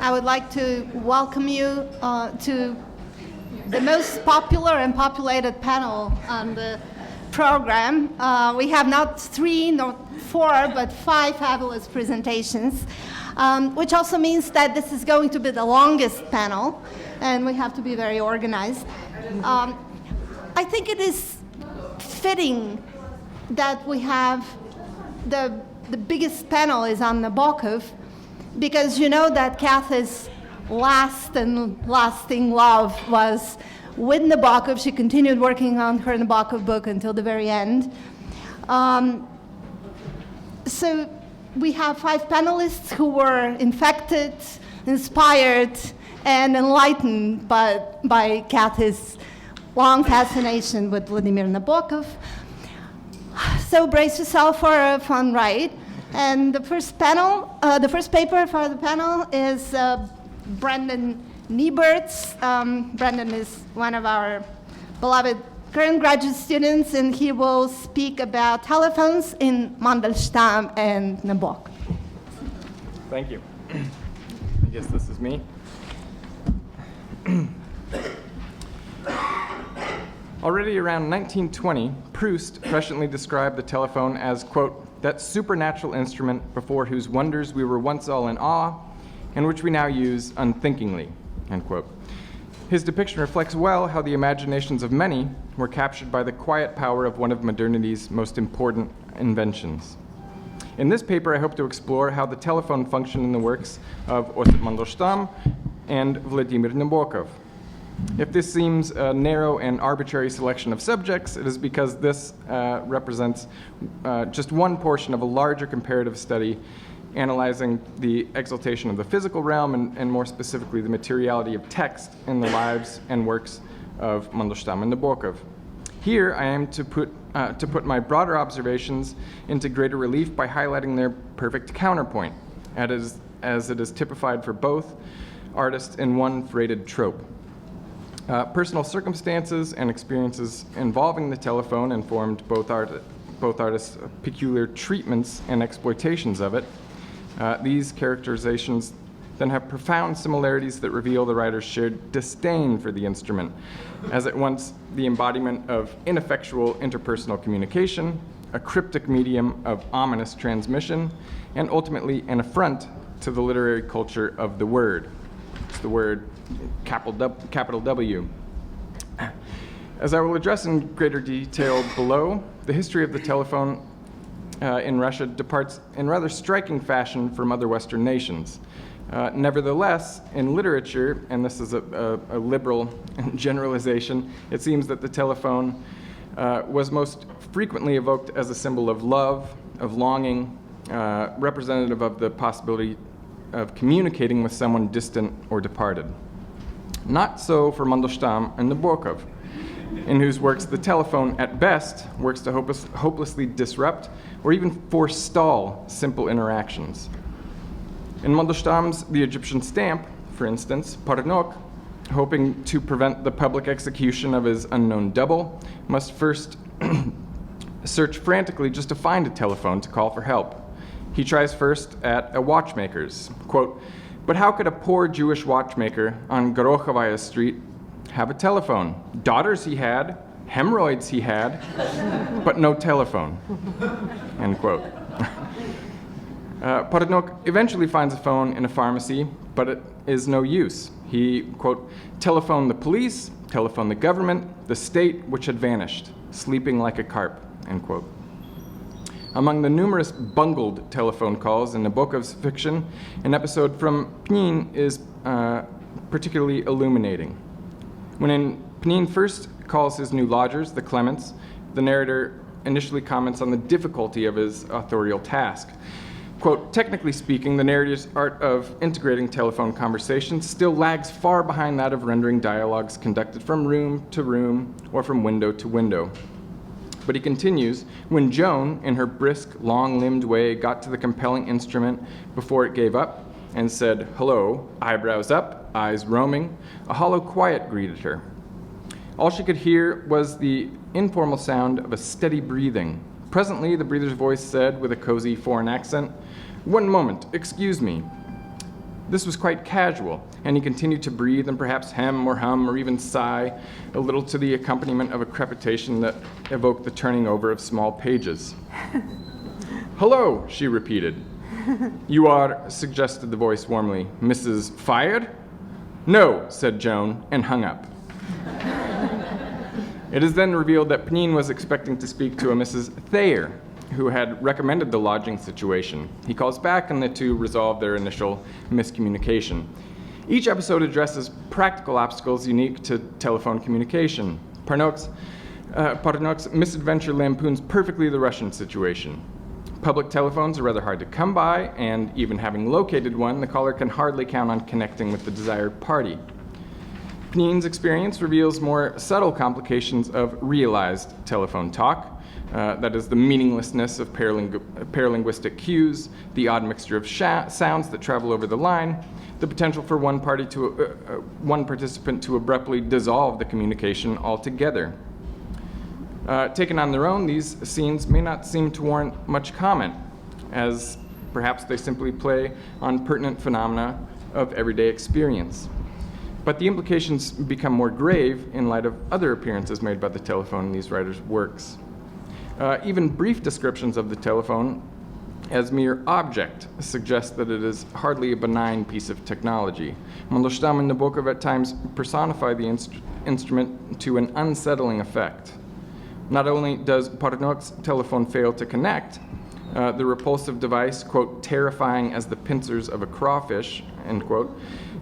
I would like to welcome you to the most popular and populated panel on the program. We have not 3, not 4, but 5 fabulous presentations, which also means that this is going to be the longest panel, and we have to be very organized. I think it is fitting that we have the biggest panel is on Nabokov, because you know that Kathy's last and lasting love was with Nabokov. She continued working on her Nabokov book until the very end. So we have 5 panelists who were infected, inspired, and enlightened by Kathy's long fascination with Vladimir Nabokov. So brace yourself for a fun ride. And the first paper for the panel is Brendan Nieubuurt's. Brendan is one of our beloved current graduate students, and he will speak about telephones in Mandelshtam and Nabokov. Thank you. I guess this is me. Already around 1920, Proust presciently described the telephone as, quote, that supernatural instrument before whose wonders we were once all in awe, and which we now use unthinkingly, end quote. His depiction reflects well how the imaginations of many were captured by the quiet power of one of modernity's most important inventions. In this paper, I hope to explore how the telephone functioned in the works of Osip Mandelstam and Vladimir Nabokov. If this seems a narrow and arbitrary selection of subjects, it is because this represents just one portion of a larger comparative study analyzing the exaltation of the physical realm and more specifically the materiality of text in the lives and works of Mandelstam and Nabokov. Here I am to put my broader observations into greater relief by highlighting their perfect counterpoint, as it is typified for both artists in one freighted trope. Personal circumstances and experiences involving the telephone informed both artists' peculiar treatments and exploitations of it. These characterizations then have profound similarities that reveal the writer's shared disdain for the instrument, as at once the embodiment of ineffectual interpersonal communication, a cryptic medium of ominous transmission, and ultimately an affront to the literary culture of the word. It's the word capital W. As I will address in greater detail below, the history of the telephone in Russia departs in rather striking fashion from other Western nations. Nevertheless, in literature, and this is a liberal generalization, it seems that the telephone was most frequently evoked as a symbol of love, of longing, representative of the possibility of communicating with someone distant or departed. Not so for Mandelstam and Nabokov, in whose works the telephone, at best, works to hopelessly disrupt or even forestall simple interactions. In Mandelstam's The Egyptian Stamp, for instance, Parinok, hoping to prevent the public execution of his unknown double, must first search frantically just to find a telephone to call for help. He tries first at a watchmaker's, quote, but how could a poor Jewish watchmaker on Gorokhovaya Street have a telephone? Daughters he had, hemorrhoids he had, but no telephone, end quote. Parinok eventually finds a phone in a pharmacy, but it is no use. He, quote, telephoned the police, telephoned the government, the state which had vanished, sleeping like a carp, end quote. Among the numerous bungled telephone calls in Nabokov's fiction, an episode from Pnin is particularly illuminating. When Pnin first calls his new lodgers, the Clements, the narrator initially comments on the difficulty of his authorial task. Quote, technically speaking, the narrator's art of integrating telephone conversations still lags far behind that of rendering dialogues conducted from room to room or from window to window. But he continues, when Joan, in her brisk, long-limbed way, got to the compelling instrument before it gave up and said, hello, eyebrows up, eyes roaming, a hollow quiet greeted her. All she could hear was the informal sound of a steady breathing. Presently, the breather's voice said, with a cozy foreign accent, one moment, excuse me. This was quite casual, and he continued to breathe and perhaps hem or hum or even sigh a little to the accompaniment of a crepitation that evoked the turning over of small pages. "Hello," she repeated. "You are," suggested the voice warmly, "Mrs. Fired?" "No," said Joan, and hung up. It is then revealed that Pnin was expecting to speak to a Mrs. Thayer, who had recommended the lodging situation. He calls back, and the two resolve their initial miscommunication. Each episode addresses practical obstacles unique to telephone communication. Parnok's misadventure lampoons perfectly the Russian situation. Public telephones are rather hard to come by, and even having located one, the caller can hardly count on connecting with the desired party. Pnin's experience reveals more subtle complications of realized telephone talk. That is the meaninglessness of paralinguistic cues, the odd mixture of sounds that travel over the line, the potential for one participant to abruptly dissolve the communication altogether. Taken on their own, these scenes may not seem to warrant much comment, as perhaps they simply play on pertinent phenomena of everyday experience. But the implications become more grave in light of other appearances made by the telephone in these writers' works. Even brief descriptions of the telephone as mere object suggest that it is hardly a benign piece of technology. Mandelshtam and Nabokov at times personify the instrument to an unsettling effect. Not only does Parnok's telephone fail to connect, the repulsive device, quote, terrifying as the pincers of a crawfish, end quote,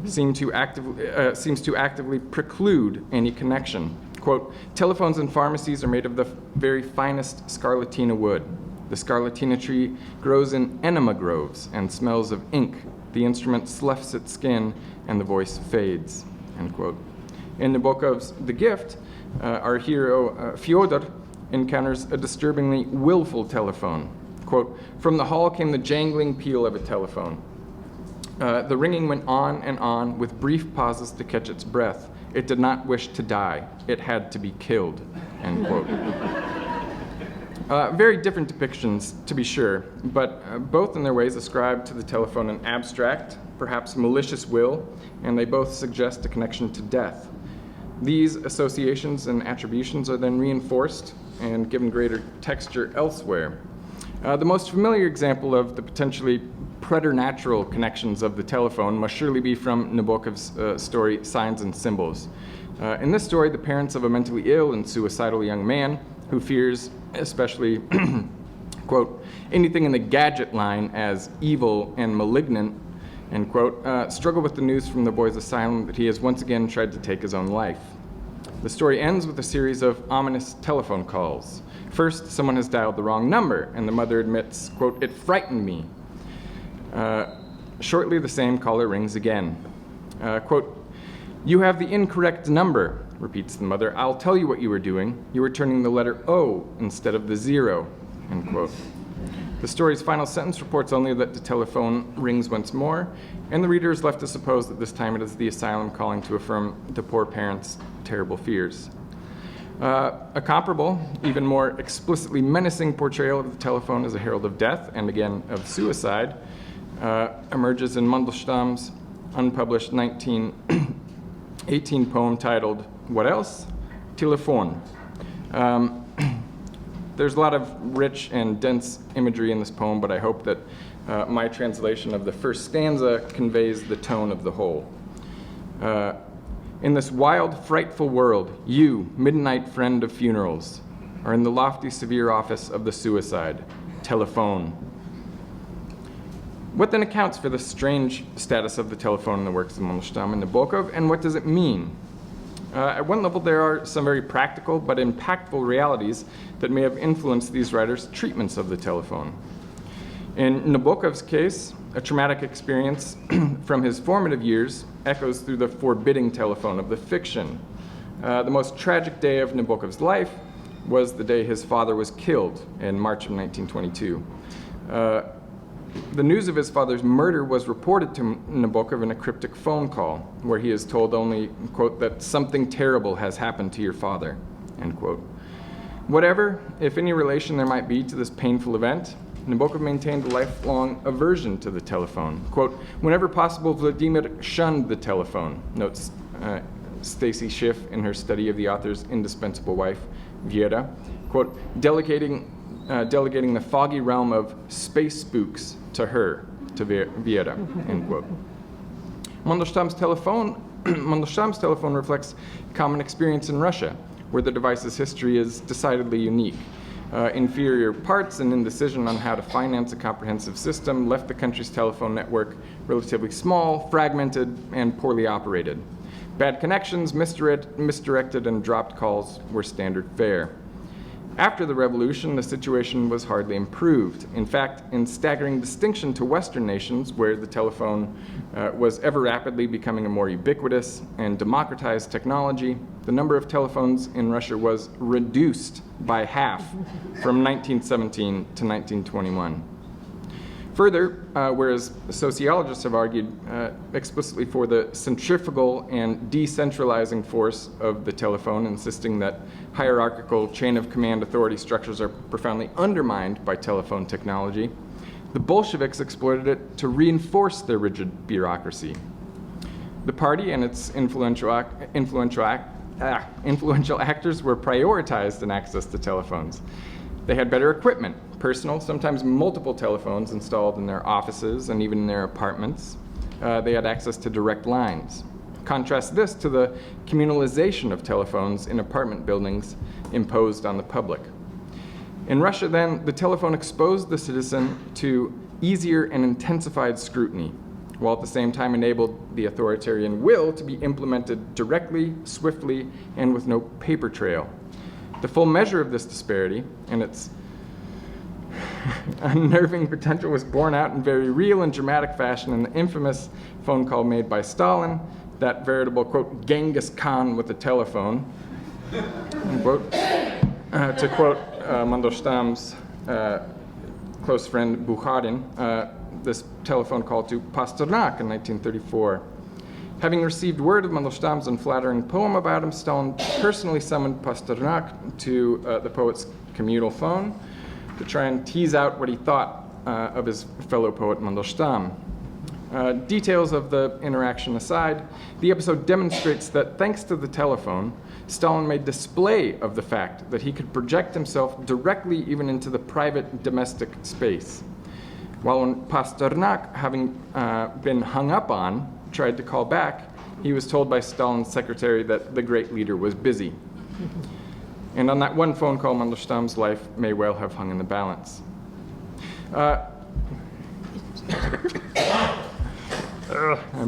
seems to actively preclude any connection. Quote, telephones in pharmacies are made of the very finest scarlatina wood. The scarlatina tree grows in enema groves and smells of ink. The instrument sloughs its skin and the voice fades, end quote. In Nabokov's The Gift, our hero, Fyodor, encounters a disturbingly willful telephone. Quote, from the hall came the jangling peal of a telephone. The ringing went on and on with brief pauses to catch its breath. It did not wish to die. It had to be killed, end quote. Very different depictions, to be sure, but both in their ways ascribe to the telephone an abstract, perhaps malicious will, and they both suggest a connection to death. These associations and attributions are then reinforced and given greater texture elsewhere. The most familiar example of the potentially preternatural connections of the telephone must surely be from Nabokov's story, Signs and Symbols. In this story, the parents of a mentally ill and suicidal young man who fears, especially, quote, anything in the gadget line as evil and malignant, end quote, struggle with the news from the boy's asylum that he has once again tried to take his own life. The story ends with a series of ominous telephone calls. First, someone has dialed the wrong number, and the mother admits, quote, it frightened me. Shortly, the same caller rings again. Quote, you have the incorrect number, repeats the mother. I'll tell you what you were doing. You were turning the letter O instead of the 0, end quote. The story's final sentence reports only that the telephone rings once more, and the reader is left to suppose that this time it is the asylum calling to affirm the poor parents' terrible fears. A comparable, even more explicitly menacing portrayal of the telephone as a herald of death, and again of suicide, emerges in Mandelshtam's unpublished 1918 poem titled, what else? Telephone. There's a lot of rich and dense imagery in this poem, but I hope that my translation of the first stanza conveys the tone of the whole. In this wild, frightful world, you, midnight friend of funerals, are in the lofty, severe office of the suicide, telephone. What then accounts for the strange status of the telephone in the works of Mandelshtam and Nabokov, and what does it mean? At one level, there are some very practical but impactful realities that may have influenced these writers' treatments of the telephone. In Nabokov's case, a traumatic experience from his formative years echoes through the forbidding telephone of the fiction. The most tragic day of Nabokov's life was the day his father was killed in March of 1922. The news of his father's murder was reported to Nabokov in a cryptic phone call, where he is told only, quote, that something terrible has happened to your father, end quote. Whatever, if any relation there might be to this painful event, Nabokov maintained a lifelong aversion to the telephone. Quote, whenever possible, Vladimir shunned the telephone, notes Stacy Schiff in her study of the author's indispensable wife, Vera. Quote, delegating the foggy realm of space spooks to her, to Vera, end quote. Mandelshtam's telephone reflects common experience in Russia, where the device's history is decidedly unique. Inferior parts and indecision on how to finance a comprehensive system left the country's telephone network relatively small, fragmented, and poorly operated. Bad connections, misdirected, and dropped calls were standard fare. After the revolution, the situation was hardly improved. In fact, in staggering distinction to Western nations, where the telephone was ever rapidly becoming a more ubiquitous and democratized technology, the number of telephones in Russia was reduced by half from 1917 to 1921. Further, whereas sociologists have argued explicitly for the centrifugal and decentralizing force of the telephone, insisting that hierarchical chain of command authority structures are profoundly undermined by telephone technology, the Bolsheviks exploited it to reinforce their rigid bureaucracy. The party and its influential actors were prioritized in access to telephones. They had better equipment, personal, sometimes multiple telephones installed in their offices and even in their apartments. They had access to direct lines. Contrast this to the communalization of telephones in apartment buildings imposed on the public. In Russia, then, the telephone exposed the citizen to easier and intensified scrutiny, while at the same time enabled the authoritarian will to be implemented directly, swiftly, and with no paper trail. The full measure of this disparity and its unnerving potential was borne out in very real and dramatic fashion in the infamous phone call made by Stalin, that veritable, quote, Genghis Khan with a telephone, unquote, to quote Mandelshtam's close friend Bukharin, this telephone call to Pasternak in 1934. Having received word of Mandelshtam's unflattering poem about him, Stalin personally summoned Pasternak to the poet's communal phone to try and tease out what he thought of his fellow poet Mandelshtam. Details of the interaction aside, the episode demonstrates that thanks to the telephone, Stalin made display of the fact that he could project himself directly even into the private domestic space. While when Pasternak, having been hung up on, tried to call back, he was told by Stalin's secretary that the great leader was busy. And on that one phone call, Mandelshtam's life may well have hung in the balance. I'm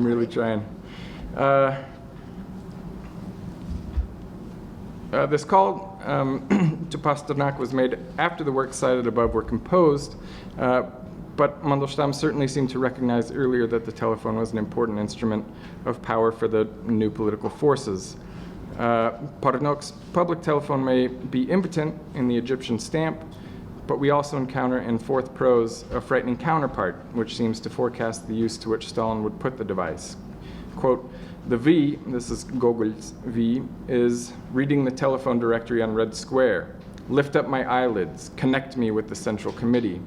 really trying. This call to Pasternak was made after the works cited above were composed, but Mandelstam certainly seemed to recognize earlier that the telephone was an important instrument of power for the new political forces. Parnok's public telephone may be impotent in the Egyptian stamp, but we also encounter in fourth prose a frightening counterpart, which seems to forecast the use to which Stalin would put the device. Quote, the V, this is Gogol's V, is reading the telephone directory on Red Square. Lift up my eyelids, connect me with the Central Committee.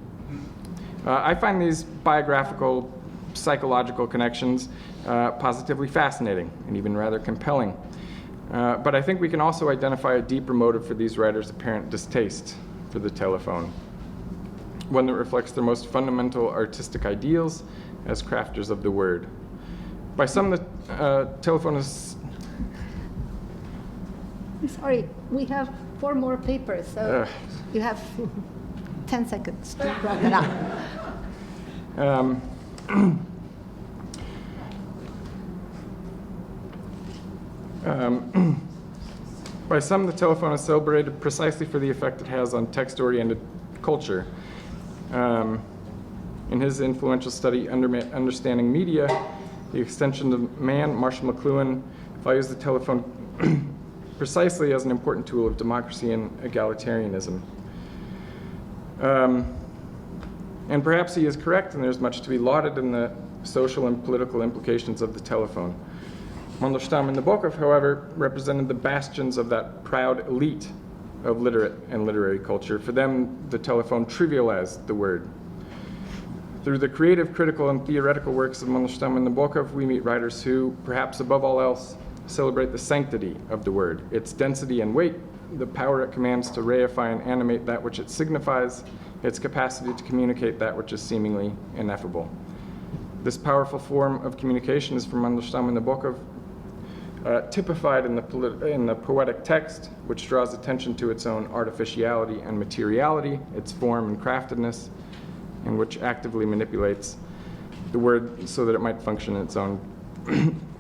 I find these biographical, psychological connections positively fascinating and even rather compelling. But I think we can also identify a deeper motive for these writers' apparent distaste for the telephone, one that reflects their most fundamental artistic ideals as crafters of the word. By some, the telephone is... Sorry, we have 4 more papers, so you have 10 seconds to wrap it up. By some, the telephone is celebrated precisely for the effect it has on text-oriented culture. In his influential study, Understanding Media, The Extension of Man, Marshall McLuhan values the telephone precisely as an important tool of democracy and egalitarianism. And perhaps he is correct, and there's much to be lauded in the social and political implications of the telephone. Mandelshtam and Nabokov, however, represented the bastions of that proud elite of literate and literary culture. For them, the telephone trivialized the word, Through the creative, critical, and theoretical works of Mandelshtam and Nabokov, we meet writers who, perhaps above all else, celebrate the sanctity of the word, its density and weight, the power it commands to reify and animate that which it signifies, its capacity to communicate that which is seemingly ineffable. This powerful form of communication is from Mandelshtam and Nabokov, typified in the poetic text, which draws attention to its own artificiality and materiality, its form and craftedness, and which actively manipulates the word so that it might function in its own,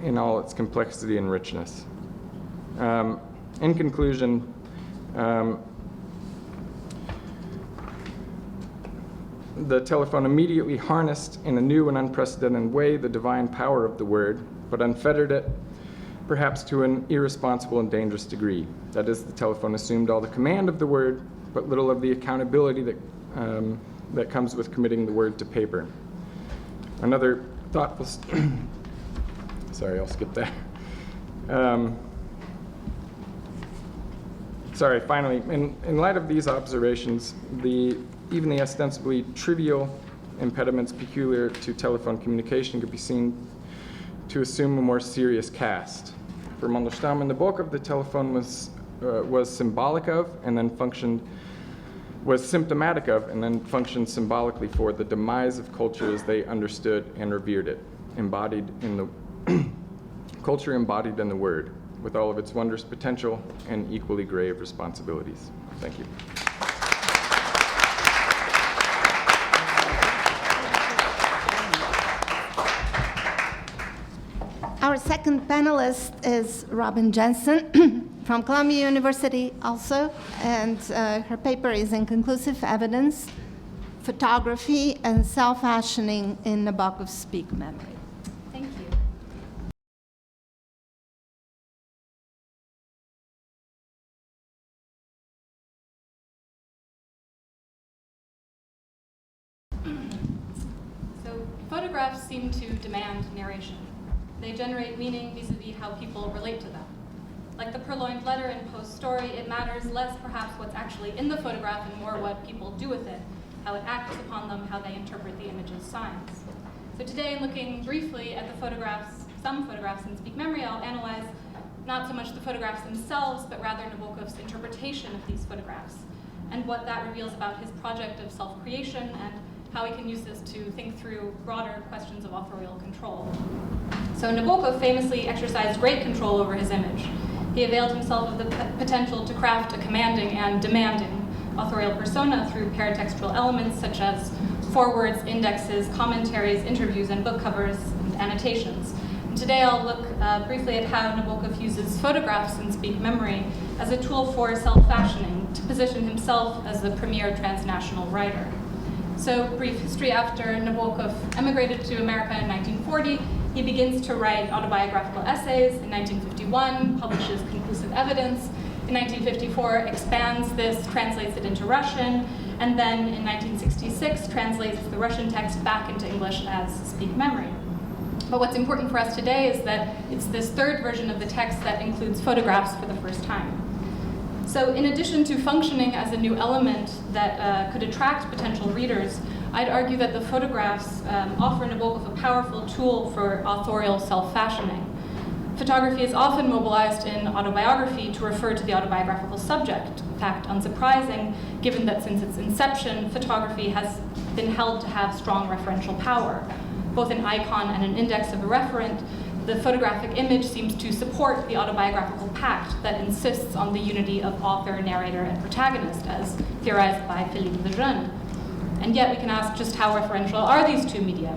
in all its complexity and richness. In conclusion, the telephone immediately harnessed in a new and unprecedented way the divine power of the word, but unfettered it perhaps to an irresponsible and dangerous degree. That is, the telephone assumed all the command of the word, but little of the accountability that comes with committing the word to paper. Another thoughtful, sorry, I'll skip that. Finally, in light of these observations, even the ostensibly trivial impediments peculiar to telephone communication could be seen to assume a more serious cast. For Mandelshtam and Nabokov, the telephone was symbolic of, and then was symptomatic of, and then functioned symbolically for the demise of culture as they understood and revered it, embodied in the culture embodied in the word, with all of its wondrous potential and equally grave responsibilities. Thank you. Our second panelist is Robyn Jensen from Columbia University also, and her paper is Inconclusive Evidence, Photography and Self-Fashioning in Nabokov's Speak Memory. Thank you. So photographs seem to demand narration. They generate meaning vis-a-vis how people relate to them. Like the purloined letter in Poe's story, it matters less perhaps what's actually in the photograph and more what people do with it, how it acts upon them, how they interpret the image's signs. So today, in looking briefly at the photographs, some photographs in Speak Memory, I'll analyze not so much the photographs themselves, but rather Nabokov's interpretation of these photographs, and what that reveals about his project of self-creation and how he can use this to think through broader questions of authorial control. So Nabokov famously exercised great control over his image. He availed himself of the potential to craft a commanding and demanding authorial persona through paratextual elements such as forewords, indexes, commentaries, interviews, and book covers, and annotations. And today I'll look briefly at how Nabokov uses photographs in Speak Memory as a tool for self-fashioning to position himself as the premier transnational writer. So, brief history: after Nabokov emigrated to America in 1940, he begins to write autobiographical essays. In 1951, publishes Conclusive Evidence. In 1954, expands this, translates it into Russian, and then in 1966, translates the Russian text back into English as Speak Memory. But what's important for us today is that it's this third version of the text that includes photographs for the first time. So in addition to functioning as a new element that could attract potential readers, I'd argue that the photographs offer Nabokov a powerful tool for authorial self-fashioning. Photography is often mobilized in autobiography to refer to the autobiographical subject. In fact, unsurprising, given that since its inception, photography has been held to have strong referential power. Both an icon and an index of a referent, the photographic image seems to support the autobiographical pact that insists on the unity of author, narrator, and protagonist, as theorized by Philippe Lejeune. And yet we can ask just how referential are these two media?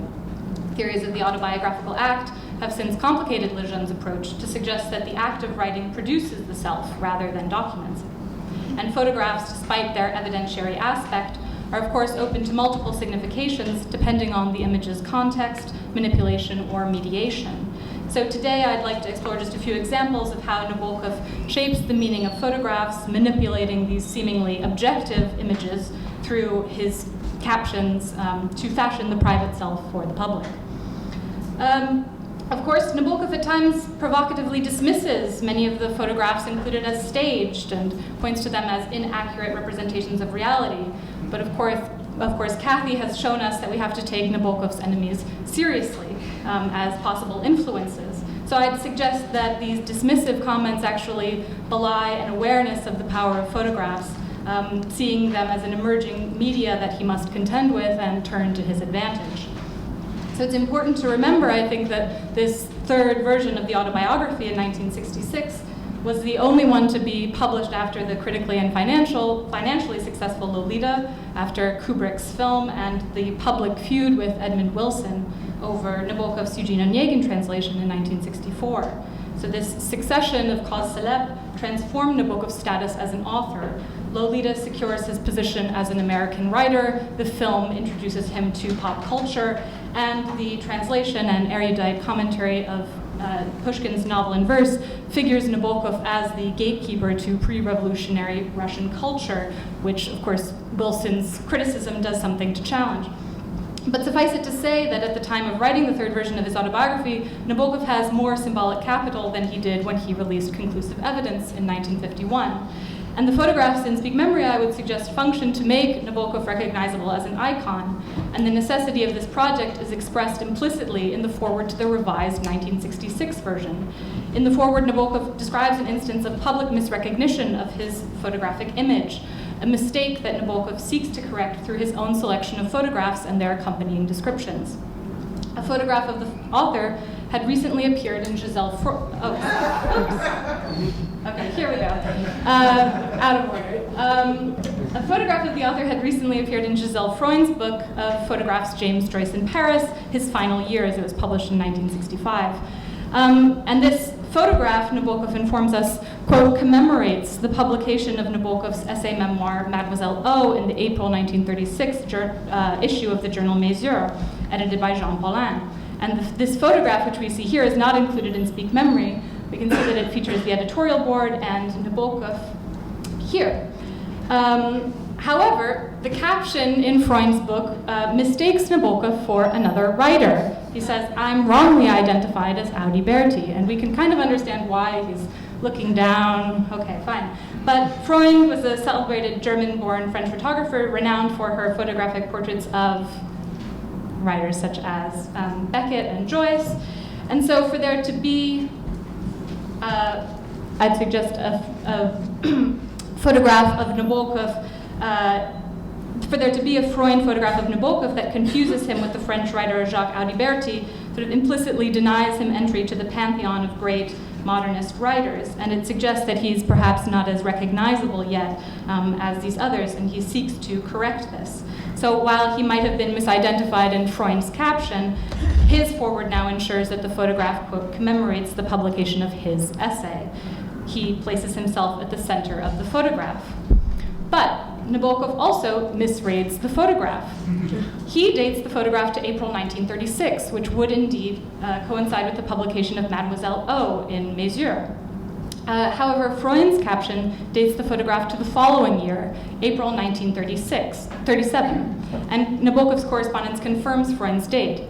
Theories of the autobiographical act have since complicated Lejeune's approach to suggest that the act of writing produces the self rather than documents it. And photographs, despite their evidentiary aspect, are of course open to multiple significations depending on the image's context, manipulation, or mediation. So today I'd like to explore just a few examples of how Nabokov shapes the meaning of photographs, manipulating these seemingly objective images through his captions to fashion the private self for the public. Of course, Nabokov at times provocatively dismisses many of the photographs included as staged and points to them as inaccurate representations of reality. But of course, of course, Kathy has shown us that we have to take Nabokov's enemies seriously as possible influences. So I'd suggest that these dismissive comments actually belie an awareness of the power of photographs, seeing them as an emerging media that he must contend with and turn to his advantage. So it's important to remember, I think, that this third version of the autobiography in 1966 was the only one to be published after the critically and financially successful Lolita, after Kubrick's film, and the public feud with Edmund Wilson over Nabokov's Eugene Onegin translation in 1964. So this succession of causes célèbres transformed Nabokov's status as an author. Lolita secures his position as an American writer, the film introduces him to pop culture, and the translation and erudite commentary of Pushkin's novel in verse figures Nabokov as the gatekeeper to pre-revolutionary Russian culture, which, of course, Wilson's criticism does something to challenge. But suffice it to say that at the time of writing the third version of his autobiography, Nabokov has more symbolic capital than he did when he released Conclusive Evidence in 1951. And the photographs in Speak Memory, I would suggest, function to make Nabokov recognizable as an icon, and the necessity of this project is expressed implicitly in the foreword to the revised 1966 version. In the foreword, Nabokov describes an instance of public misrecognition of his photographic image, a mistake that Nabokov seeks to correct through his own selection of photographs and their accompanying descriptions. A photograph of the author had recently appeared in Giselle Okay, here we go. Out of order. A photograph of the author had recently appeared in Giselle Freund's book of photographs James Joyce in Paris, his final years. It was published in 1965. And this photograph, Nabokov informs us, quote, commemorates the publication of Nabokov's essay memoir, Mademoiselle O, in the April 1936 issue of the journal Mesure, edited by Jean Paulin. And this photograph, which we see here, is not included in Speak Memory. We can see that it features the editorial board and Nabokov here. However, the caption in Freund's book mistakes Nabokov for another writer. He says, I'm wrongly identified as Audi Berti, and we can kind of understand why he's looking down. Okay, fine. But Freund was a celebrated German-born French photographer renowned for her photographic portraits of writers such as Beckett and Joyce. And so for there to be, I'd suggest a photograph of Nabokov, for there to be a Freund photograph of Nabokov that confuses him with the French writer Jacques Audiberti, sort of implicitly denies him entry to the pantheon of great modernist writers, and it suggests that he's perhaps not as recognizable yet as these others, and he seeks to correct this. So while he might have been misidentified in Freund's caption, his foreword now ensures that the photograph, quote, commemorates the publication of his essay. He places himself at the center of the photograph. But Nabokov also misreads the photograph. He dates the photograph to April 1936, which would indeed coincide with the publication of Mademoiselle O in Mesure. However, Freund's caption dates the photograph to the following year, April 1937, and Nabokov's correspondence confirms Freund's date.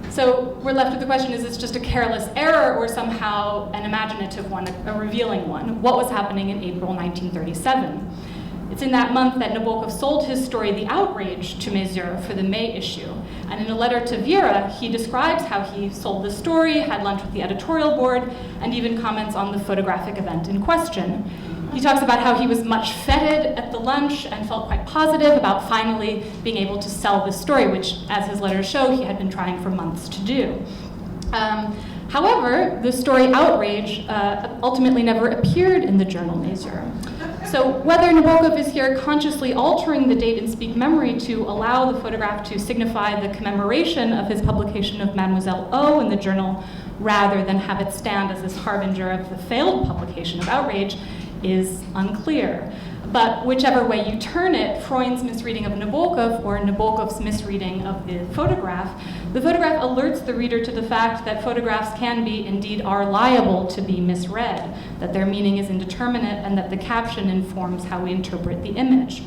So we're left with the question, is this just a careless error or somehow an imaginative one, a revealing one? What was happening in April 1937? It's in that month that Nabokov sold his story, The Outrage, to Mesure for the May issue. And in a letter to Vera, he describes how he sold the story, had lunch with the editorial board, and even comments on the photographic event in question. He talks about how he was much feted at the lunch and felt quite positive about finally being able to sell the story, which, as his letters show, he had been trying for months to do. However, the story Outrage ultimately never appeared in the journal Mesure. So whether Nabokov is here consciously altering the date in Speak Memory to allow the photograph to signify the commemoration of his publication of Mademoiselle O in the journal, rather than have it stand as this harbinger of the failed publication of Outrage, is unclear. But whichever way you turn it, Freund's misreading of Nabokov or Nabokov's misreading of the photograph alerts the reader to the fact that photographs can be, indeed are liable to be misread, that their meaning is indeterminate, and that the caption informs how we interpret the image.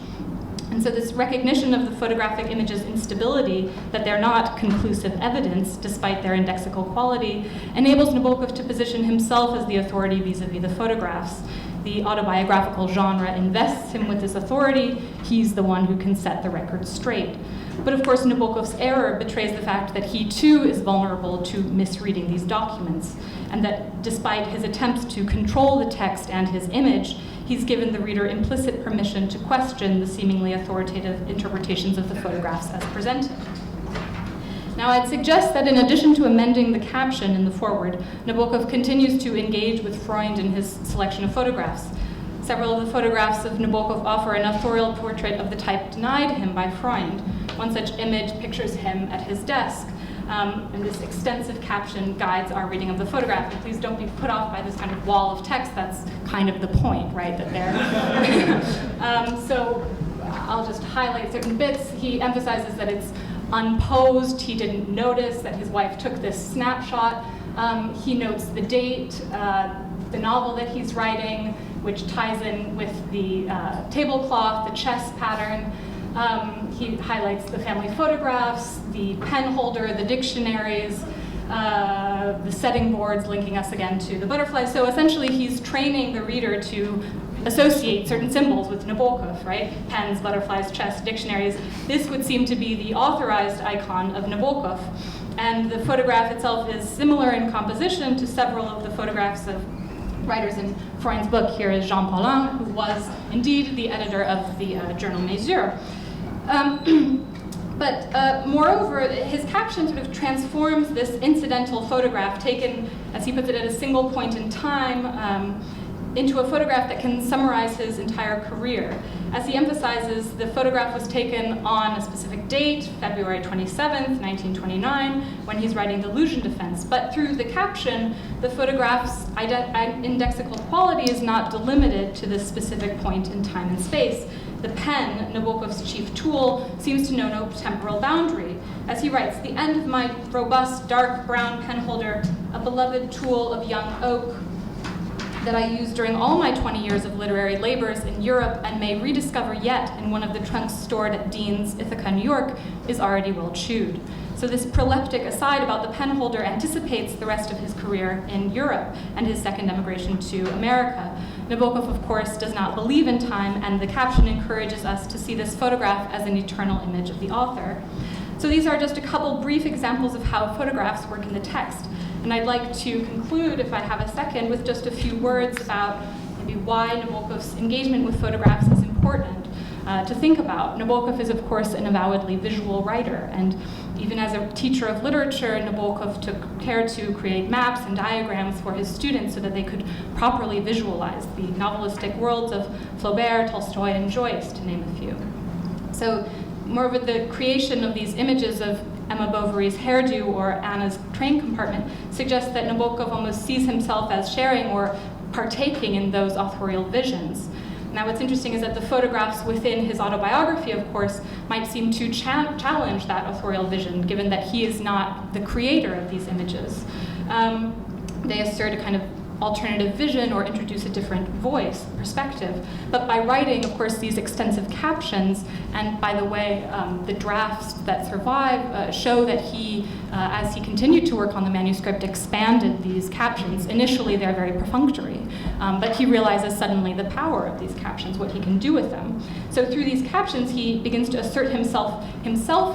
And so this recognition of the photographic image's instability, that they're not conclusive evidence despite their indexical quality, enables Nabokov to position himself as the authority vis-a-vis the photographs. the autobiographical genre invests him with this authority, he's the one who can set the record straight. But of course, Nabokov's error betrays the fact that he too is vulnerable to misreading these documents, and that despite his attempts to control the text and his image, he's given the reader implicit permission to question the seemingly authoritative interpretations of the photographs as presented. Now, I'd suggest that in addition to amending the caption in the foreword, Nabokov continues to engage with Freund in his selection of photographs. Several of the photographs of Nabokov offer an authorial portrait of the type denied him by Freund. One such image pictures him at his desk, and this extensive caption guides our reading of the photograph. And please don't be put off by this kind of wall of text. That's kind of the point, right, that they're... So I'll just highlight certain bits. He emphasizes that it's unposed. He didn't notice that his wife took this snapshot. He notes the date, the novel that he's writing, which ties in with the tablecloth, the chess pattern. He highlights the family photographs, the pen holder, the dictionaries, the setting boards linking us again to the butterflies. So essentially he's training the reader to associate certain symbols with Nabokov, right? Pens, butterflies, chess, dictionaries. This would seem to be the authorized icon of Nabokov. And the photograph itself is similar in composition to several of the photographs of writers in Freund's book. Here is Jean Paulin, who was indeed the editor of the journal Mesure. But moreover, his caption sort of transforms this incidental photograph taken, as he puts it, at a single point in time, into a photograph that can summarize his entire career. As he emphasizes, the photograph was taken on a specific date, February 27th, 1929, when he's writing the Illusion Defense. But through the caption, the photograph's indexical quality is not delimited to this specific point in time and space. The pen, Nabokov's chief tool, seems to know no temporal boundary. As he writes, "The end of my robust, dark brown pen holder, a beloved tool of young oak, that I used during all my 20 years of literary labors in Europe and may rediscover yet in one of the trunks stored at Dean's, Ithaca, New York, is already well chewed." So this proleptic aside about the pen holder anticipates the rest of his career in Europe and his second emigration to America. Nabokov, of course, does not believe in time, and the caption encourages us to see this photograph as an eternal image of the author. So these are just a couple brief examples of how photographs work in the text. And I'd like to conclude, if I have a second, with just a few words about maybe why Nabokov's engagement with photographs is important to think about. Nabokov is, of course, an avowedly visual writer, and even as a teacher of literature, Nabokov took care to create maps and diagrams for his students so that they could properly visualize the novelistic worlds of Flaubert, Tolstoy, and Joyce, to name a few. So, moreover, the creation of these images of Emma Bovary's hairdo or Anna's train compartment suggests that Nabokov almost sees himself as sharing or partaking in those authorial visions. Now, what's interesting is that the photographs within his autobiography, of course, might seem to challenge that authorial vision, given that he is not the creator of these images. They assert a kind of alternative vision or introduce a different voice, perspective. But by writing, of course, these extensive captions, and by the way, the drafts that survive show that he, as he continued to work on the manuscript, expanded these captions. Initially, they're very perfunctory, but he realizes suddenly the power of these captions, what he can do with them. So through these captions, he begins to assert himself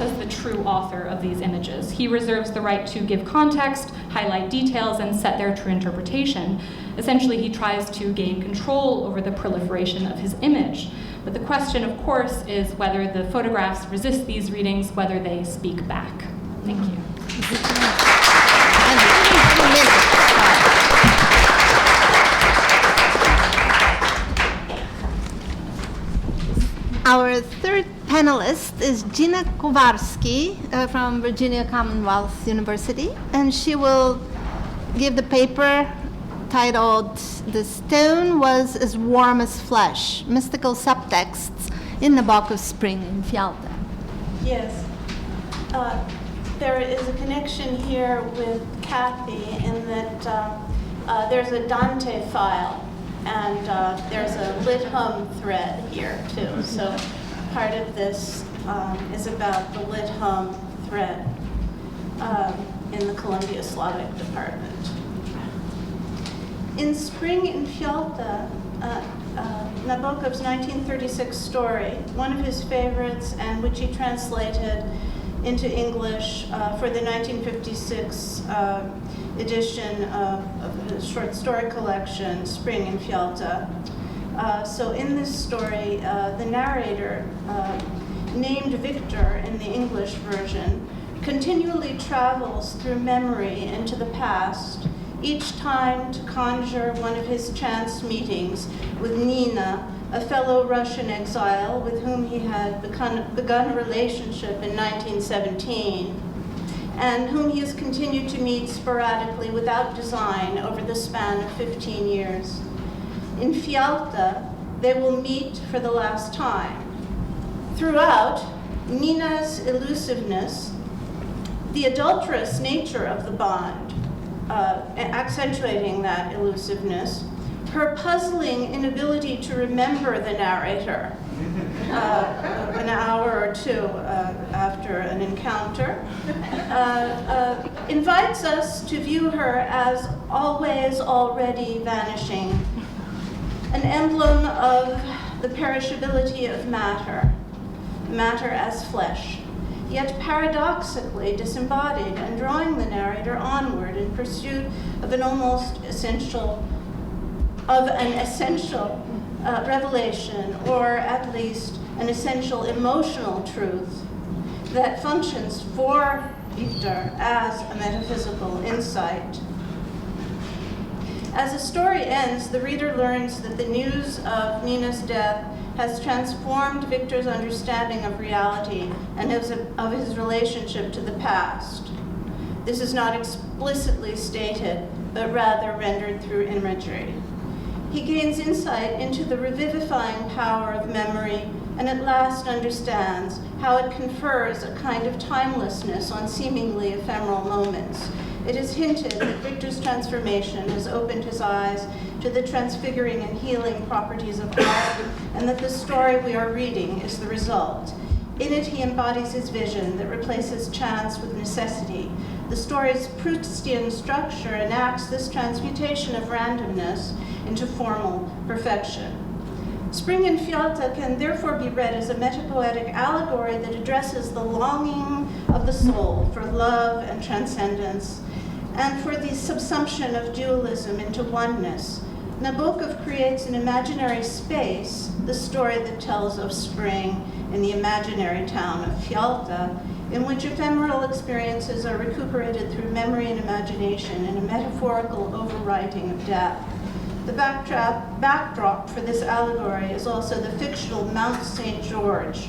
as the true author of these images. He reserves the right to give context, highlight details, and set their true interpretation. Essentially, he tries to gain control over the proliferation of his image. But the question, of course, is whether the photographs resist these readings, whether they speak back. Thank you. Our third panelist is Gina Kovarsky from Virginia Commonwealth University, and she will give the paper titled "The Stone Was as Warm as Flesh, Mystical Subtexts in Nabokov's Spring in Fialta." Yes. There is a connection here with Kathy in that there's a Dante file, and there's a lit-hum thread here too. So part of this is about the lit-hum thread in the Columbia Slavic department. In Spring in Fialta, Nabokov's 1936 story, one of his favorites and which he translated into English for the 1956 edition of the short story collection, Spring in Fialta. So in this story, the narrator, named Victor in the English version, continually travels through memory into the past, each time to conjure one of his chance meetings with Nina, a fellow Russian exile with whom he had begun a relationship in 1917, and whom he has continued to meet sporadically without design over the span of 15 years. In Fialta, they will meet for the last time. Throughout, Nina's elusiveness, the adulterous nature of the bond, accentuating that elusiveness, her puzzling inability to remember the narrator an hour or two after an encounter, invites us to view her as always already vanishing, an emblem of the perishability of matter as flesh, yet paradoxically disembodied and drawing the narrator onward in pursuit of an essential revelation, or at least an essential emotional truth that functions for Victor as a metaphysical insight. As the story ends, the reader learns that the news of Nina's death has transformed Victor's understanding of reality and of his relationship to the past. This is not explicitly stated, but rather rendered through imagery. He gains insight into the revivifying power of memory and at last understands how it confers a kind of timelessness on seemingly ephemeral moments. It is hinted that Victor's transformation has opened his eyes to the transfiguring and healing properties of art, and that the story we are reading is the result. In it, he embodies his vision that replaces chance with necessity. The story's Proustian structure enacts this transmutation of randomness into formal perfection. Spring in Fialta can therefore be read as a metapoetic allegory that addresses the longing of the soul for love and transcendence, and for the subsumption of dualism into oneness. Nabokov creates an imaginary space, the story that tells of spring in the imaginary town of Fialta, in which ephemeral experiences are recuperated through memory and imagination in a metaphorical overwriting of death. The backdrop for this allegory is also the fictional Mount St. George.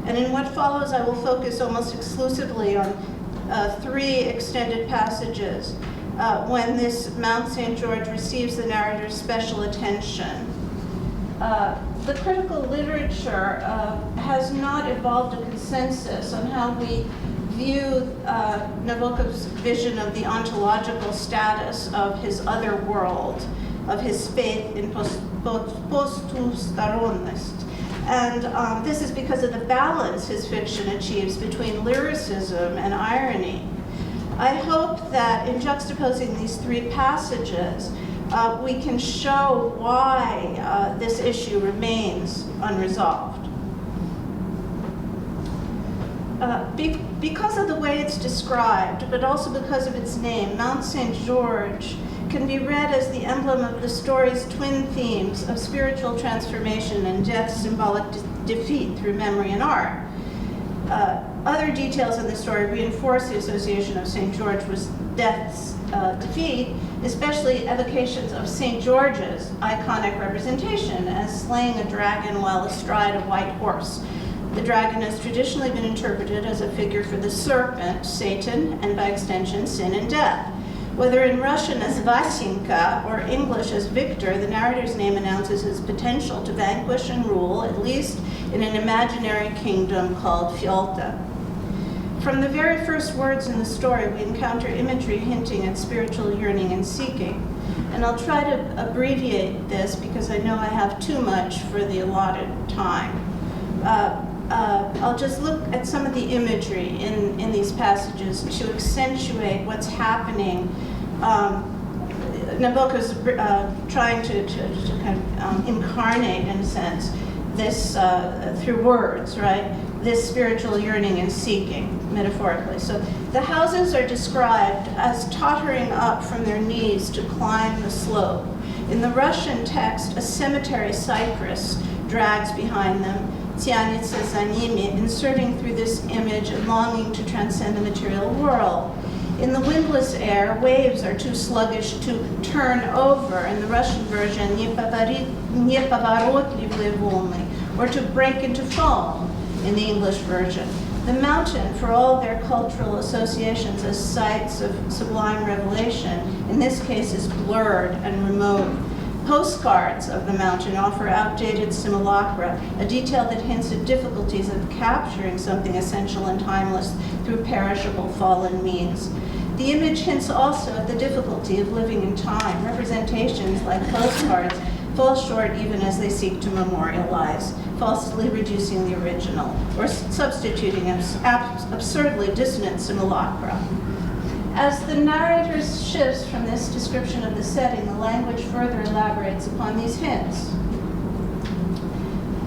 And in what follows, I will focus almost exclusively on 3 extended passages when this Mount St. George receives the narrator's special attention. The critical literature has not evolved a consensus on how we view Nabokov's vision of the ontological status of his other world, of his faith in postustaronnost. And this is because of the balance his fiction achieves between lyricism and irony. I hope that in juxtaposing these 3 passages, we can show why this issue remains unresolved. Because of the way it's described, but also because of its name, Mount St. George can be read as the emblem of the story's twin themes of spiritual transformation and death's symbolic defeat through memory and art. Other details in the story reinforce the association of St. George with death's defeat, especially evocations of St. George's iconic representation as slaying a dragon while astride a white horse. The dragon has traditionally been interpreted as a figure for the serpent, Satan, and by extension, sin and death. Whether in Russian as Vasinka or English as Victor, the narrator's name announces his potential to vanquish and rule, at least in an imaginary kingdom called Fialta. From the very first words in the story, we encounter imagery hinting at spiritual yearning and seeking. And I'll try to abbreviate this because I know I have too much for the allotted time. I'll just look at some of the imagery in these passages to accentuate what's happening Nabokov's trying to kind of incarnate, in a sense, this, through words, right? This spiritual yearning and seeking, metaphorically. So the houses are described as tottering up from their knees to climb the slope. In the Russian text, a cemetery cypress drags behind them, tянется за ними, inserting through this image a longing to transcend the material world. In the windless air, waves are too sluggish to turn over. In the Russian version, неповоротливые волны, or to break into foam in the English version. The mountain, for all their cultural associations as sites of sublime revelation, in this case is blurred and remote. Postcards of the mountain offer outdated simulacra, a detail that hints at difficulties of capturing something essential and timeless through perishable fallen means. The image hints also at the difficulty of living in time. Representations like postcards fall short even as they seek to memorialize, falsely reducing the original, or substituting absurdly dissonant simulacra. As the narrator shifts from this description of the setting, the language further elaborates upon these hints.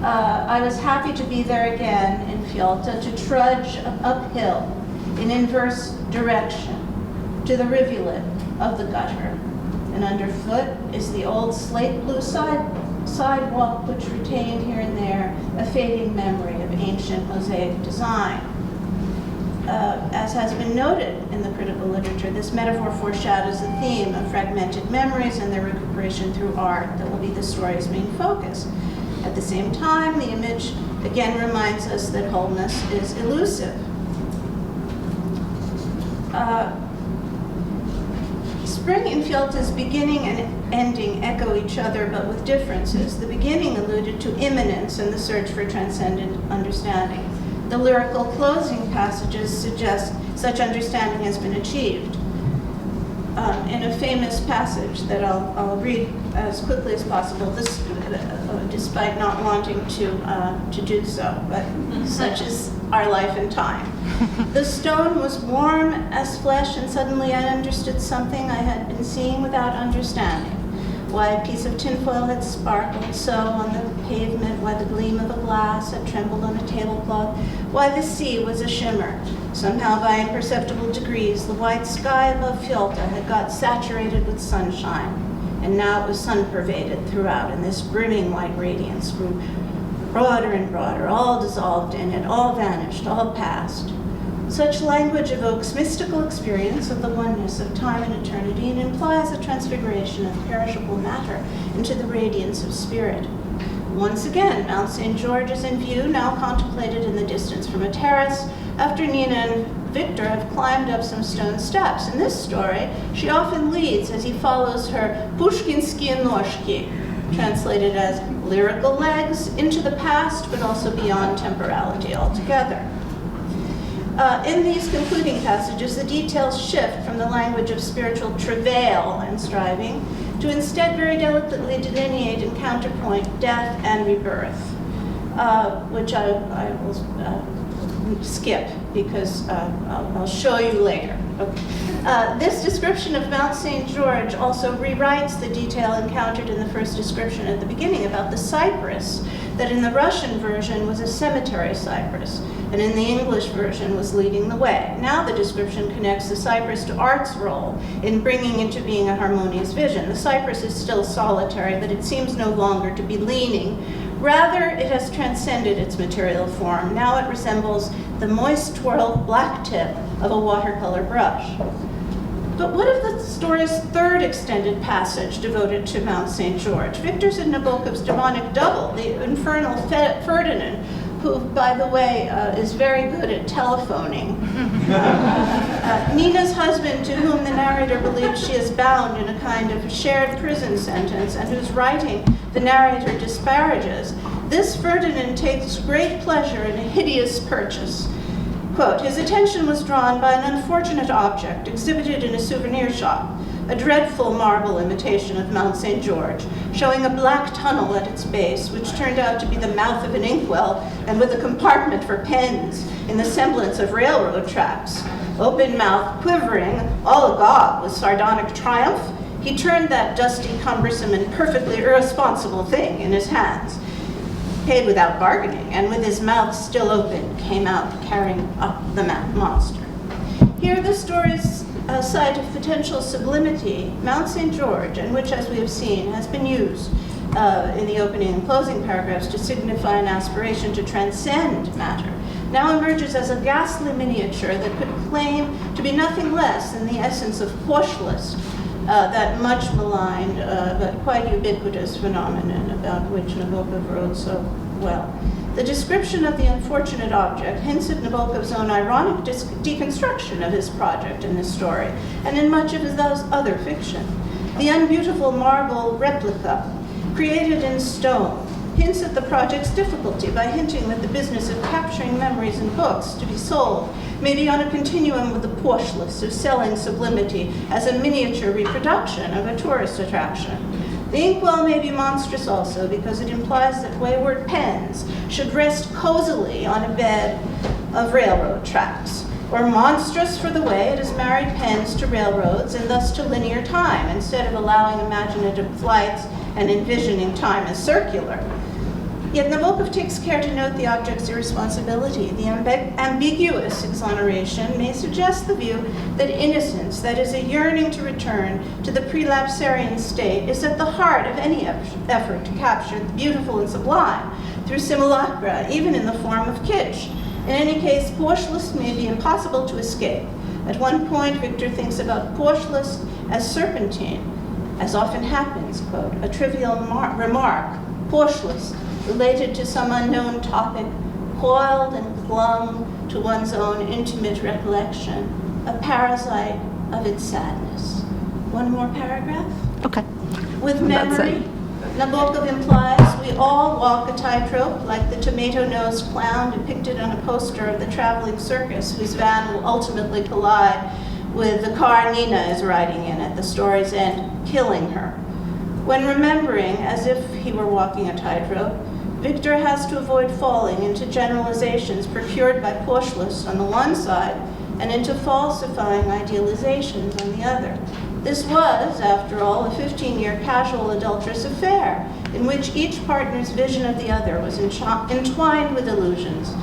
I was happy to be there again in Fialta, to trudge uphill in inverse direction to the rivulet of the gutter. And underfoot is the old slate blue sidewalk which retained here and there a fading memory of ancient mosaic design. As has been noted in the critical literature, this metaphor foreshadows the theme of fragmented memories and their recuperation through art that will be the story's main focus. At the same time, the image again reminds us that wholeness is elusive. Spring in Fialta's beginning and ending echo each other, but with differences. The beginning alluded to immanence and the search for transcendent understanding. The lyrical closing passages suggest such understanding has been achieved. In a famous passage that I'll read as quickly as possible, this, despite not wanting to do so, but such is our life and time. The stone was warm as flesh, and suddenly I understood something I had been seeing without understanding. Why a piece of tinfoil had sparkled so on the pavement, why the gleam of a glass had trembled on a tablecloth, why the sea was a shimmer. Somehow, by imperceptible degrees, the white sky above Fialta had got saturated with sunshine, and now it was sun-pervaded throughout, and this brimming white radiance grew broader and broader, all dissolved in it, all vanished, all passed. Such language evokes mystical experience of the oneness of time and eternity and implies a transfiguration of perishable matter into the radiance of spirit. Once again, Mount St. George is in view, now contemplated in the distance from a terrace, after Nina and Victor have climbed up some stone steps. In this story, she often leads as he follows her Pushkinskie noshki, translated as lyrical legs, into the past, but also beyond temporality altogether. In these concluding passages, the details shift from the language of spiritual travail and striving to instead very delicately delineate and counterpoint death and rebirth, which I will skip because I'll show you later. Okay. This description of Mount St. George also rewrites the detail encountered in the first description at the beginning about the cypress, that in the Russian version was a cemetery cypress, and in the English version was leading the way. Now the description connects the cypress to art's role in bringing into being a harmonious vision. The cypress is still solitary, but it seems no longer to be leaning. Rather, it has transcended its material form. Now it resembles the moist twirled black tip of a watercolor brush. But what of the story's third extended passage devoted to Mount St. George? Victor's and Nabokov's demonic double, the infernal Ferdinand, who, by the way, is very good at telephoning. Nina's husband, to whom the narrator believes she is bound in a kind of shared prison sentence, and whose writing the narrator disparages. This Ferdinand takes great pleasure in a hideous purchase. Quote, his attention was drawn by an unfortunate object exhibited in a souvenir shop, a dreadful marble imitation of Mount St. George, showing a black tunnel at its base, which turned out to be the mouth of an inkwell, and with a compartment for pens in the semblance of railroad tracks. Open mouth, quivering, all agog with sardonic triumph, He turned that dusty, cumbersome, and perfectly irresponsible thing in his hands, paid without bargaining, and with his mouth still open, came out carrying up the monster. Here the story's site of potential sublimity, Mount St. George, and which, as we have seen, has been used in the opening and closing paragraphs to signify an aspiration to transcend matter, now emerges as a ghastly miniature that could claim to be nothing less than the essence of Poschlust, that much maligned but quite ubiquitous phenomenon about which Nabokov wrote so well. The description of the unfortunate object hints at Nabokov's own ironic deconstruction of his project in this story, and in much of his other fiction. The unbeautiful marble replica, created in stone, hints at the project's difficulty by hinting that the business of capturing memories in books to be sold may be on a continuum with the Poschlust of selling sublimity as a miniature reproduction of a tourist attraction. The inkwell may be monstrous also because it implies that wayward pens should rest cozily on a bed of railroad tracks, or monstrous for the way it has married pens to railroads and thus to linear time, instead of allowing imaginative flights and envisioning time as circular. Yet Nabokov takes care to note the object's irresponsibility. The ambiguous exoneration may suggest the view that innocence, that is, a yearning to return to the prelapsarian state, is at the heart of any effort to capture the beautiful and sublime through simulacra, even in the form of kitsch. In any case, Poschlust may be impossible to escape. At one point, Victor thinks about Poschlust as serpentine, as often happens, quote, a trivial remark, Poschlust, related to some unknown topic, coiled and clung to one's own intimate recollection, a parasite of its sadness. One more paragraph? Okay. With memory, Nabokov implies we all walk a tightrope like the tomato-nosed clown depicted on a poster of the traveling circus whose van will ultimately collide with the car Nina is riding in at the story's end, killing her. When remembering, as if he were walking a tightrope, Victor has to avoid falling into generalizations procured by Poschlust on the one side and into falsifying idealizations on the other. This was, after all, a 15-year casual adulterous affair in which each partner's vision of the other was entwined with illusions.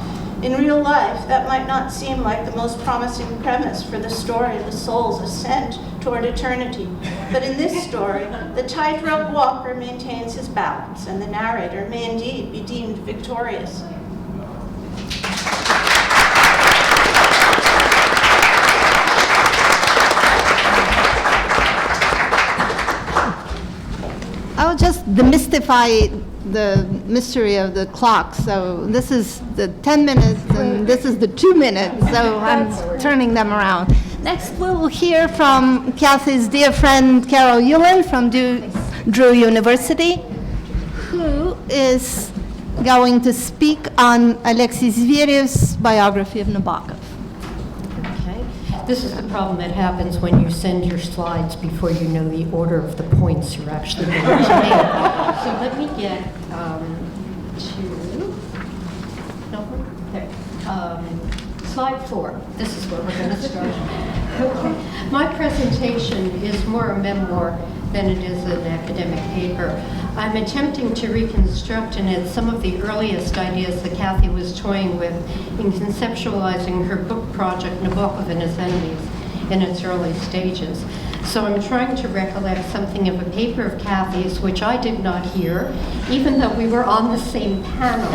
In real life, that might not seem like the most promising premise for the story of the soul's ascent toward eternity. But in this story, the tightrope walker maintains his balance, and the narrator may indeed be deemed victorious. I'll just demystify the mystery of the clock. So this is the 10 minutes and this is the 2 minutes. So I'm turning them around. Next we'll hear from Kathy's dear friend Carol Ueland from Drew University, who is going to speak on Alexei Zver'ev's biography of Nabokov. Okay. This is the problem that happens when you send your slides before you know the order of the points you're actually going to make. So let me get slide 4. This is where we're going to start. Okay. My presentation is more a memoir than it is an academic paper. I'm attempting to reconstruct in it some of the earliest ideas that Kathy was toying with in conceptualizing her book project, Nabokov and His Enemies, in its early stages. So I'm trying to recollect something of a paper of Kathy's, which I did not hear, even though we were on the same panel,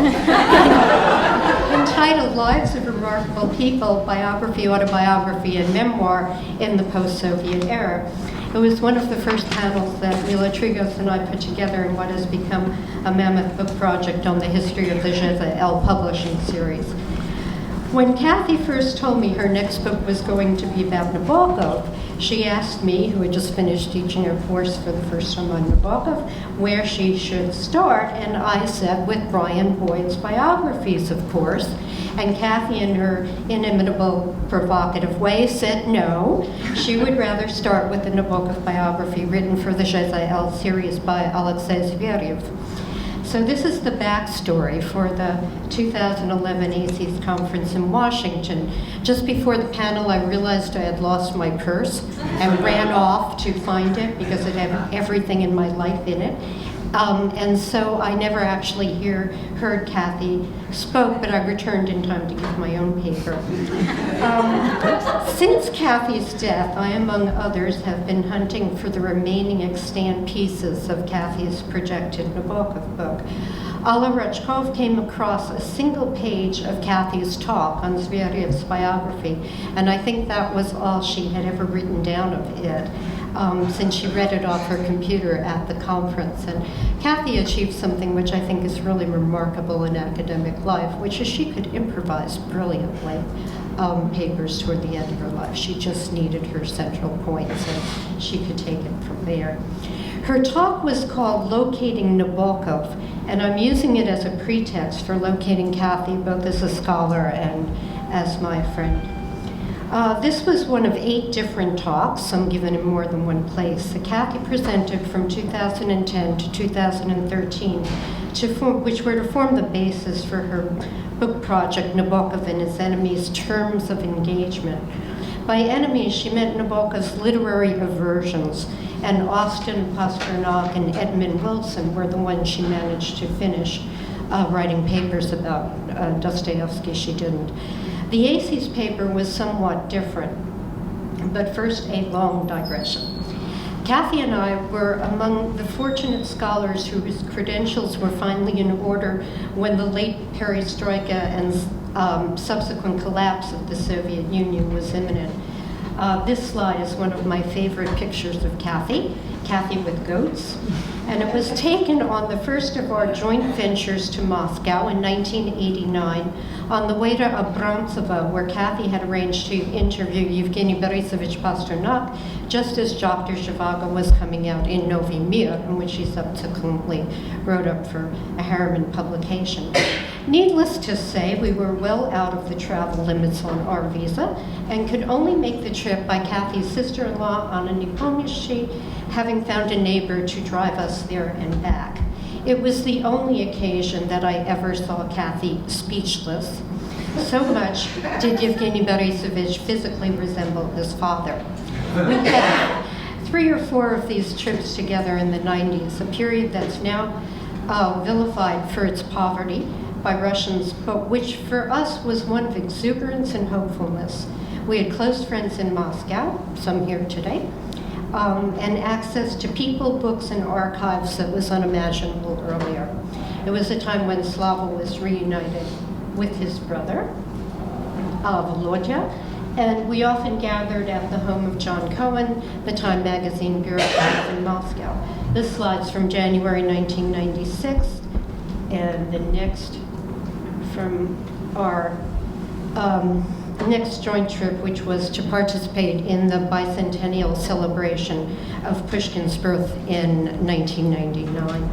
entitled Lives of Remarkable People, Biography, Autobiography, and Memoir in the Post-Soviet Era. It was one of the first panels that Mila Trigos and I put together in what has become a mammoth book project on the history of the Zver'ev publishing series. When Kathy first told me her next book was going to be about Nabokov, she asked me, who had just finished teaching her course for the first time on Nabokov, where she should start, and I said with Brian Boyd's biographies, of course. And Kathy, in her inimitable, provocative way, said no. She would rather start with the Nabokov biography written for the Zver'ev series by Alexei Zver'ev. So this is the backstory for the 2011 ACES conference in Washington. Just before the panel, I realized I had lost my purse and ran off to find it because it had everything in my life in it. And so I never actually heard Kathy spoke, but I returned in time to give my own paper. Since Kathy's death, I, among others, have been hunting for the remaining extant pieces of Kathy's projected Nabokov book. Alla Rachkov came across a single page of Kathy's talk on Zver'ev's biography, and I think that was all she had ever written down of it. Since she read it off her computer at the conference. And Kathy achieved something which I think is really remarkable in academic life, which is she could improvise brilliantly papers toward the end of her life. She just needed her central points, and she could take it from there. Her talk was called Locating Nabokov, and I'm using it as a pretext for locating Kathy, both as a scholar and as my friend. This was one of 8 different talks, some given in more than one place, that Kathy presented from 2010 to 2013, which were to form the basis for her book project, Nabokov and His Enemies, Terms of Engagement. By enemies, she meant Nabokov's literary aversions, and Austen, Pasternak, and Edmund Wilson were the ones she managed to finish writing papers about. Dostoevsky she didn't. The ACES paper was somewhat different, but first a long digression. Kathy and I were among the fortunate scholars whose credentials were finally in order when the late perestroika and subsequent collapse of the Soviet Union was imminent. This slide is one of my favorite pictures of Kathy with goats. And it was taken on the first of our joint ventures to Moscow in 1989 on the way to Abramtsevo, where Kathy had arranged to interview Yevgeny Borisovich Pasternak just as Dr. Zhivago was coming out in Novy Mir, in which he subsequently wrote up for a Harriman publication. Needless to say, we were well out of the travel limits on our visa and could only make the trip by Kathy's sister-in-law, Anna Nepomnyashchy, having found a neighbor to drive us there and back. It was the only occasion that I ever saw Kathy speechless. So much did Yevgeny Borisovich physically resemble his father. We had 3 or 4 of these trips together in the 90s, a period that's now vilified for its poverty by Russians, but which for us was one of exuberance and hopefulness. We had close friends in Moscow, some here today, and access to people, books, and archives that was unimaginable earlier. It was a time when Slava was reunited with his brother, Volodya, and we often gathered at the home of John Cohen, the Time magazine bureau in Moscow. This slide's from January 1996, and the next from our next joint trip, which was to participate in the bicentennial celebration of Pushkin's birth in 1999.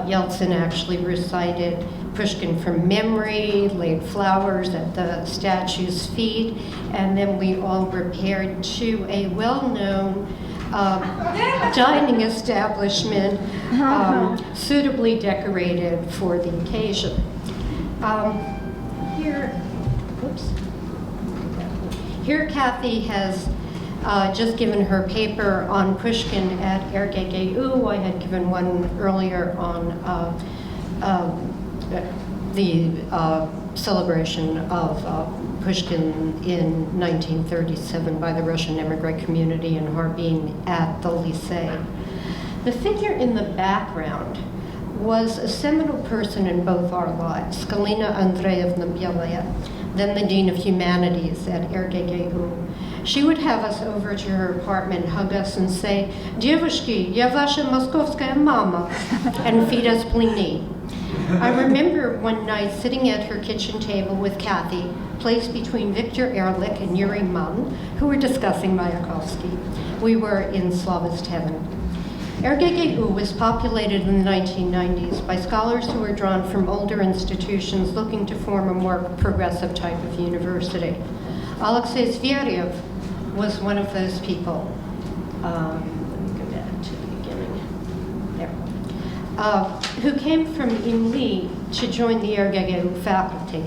Yeltsin actually recited Pushkin from memory, laid flowers at the statue's feet, and then we all repaired to a well-known dining establishment suitably decorated for the occasion. Here Kathy has just given her paper on Pushkin at RGGU. I had given one earlier on the celebration of Pushkin in 1937 by the Russian emigre community in Harbin at the Lycée. The figure in the background was a seminal person in both our lives, Galina Andreevna Belaya, then the Dean of Humanities at RGGU. She would have us over to her apartment, hug us, and say, "Девушки, я ваша московская мама," and feed us blini. I remember one night sitting at her kitchen table with Kathy, placed between Victor Ehrlich and Yuri Munn, who were discussing Mayakovsky. We were in Slavist heaven. RGGU was populated in the 1990s by scholars who were drawn from older institutions looking to form a more progressive type of university. Alexei Zver'ev was one of those people. Let me go back to the beginning. There. who came from Imli to join the emigré faculty.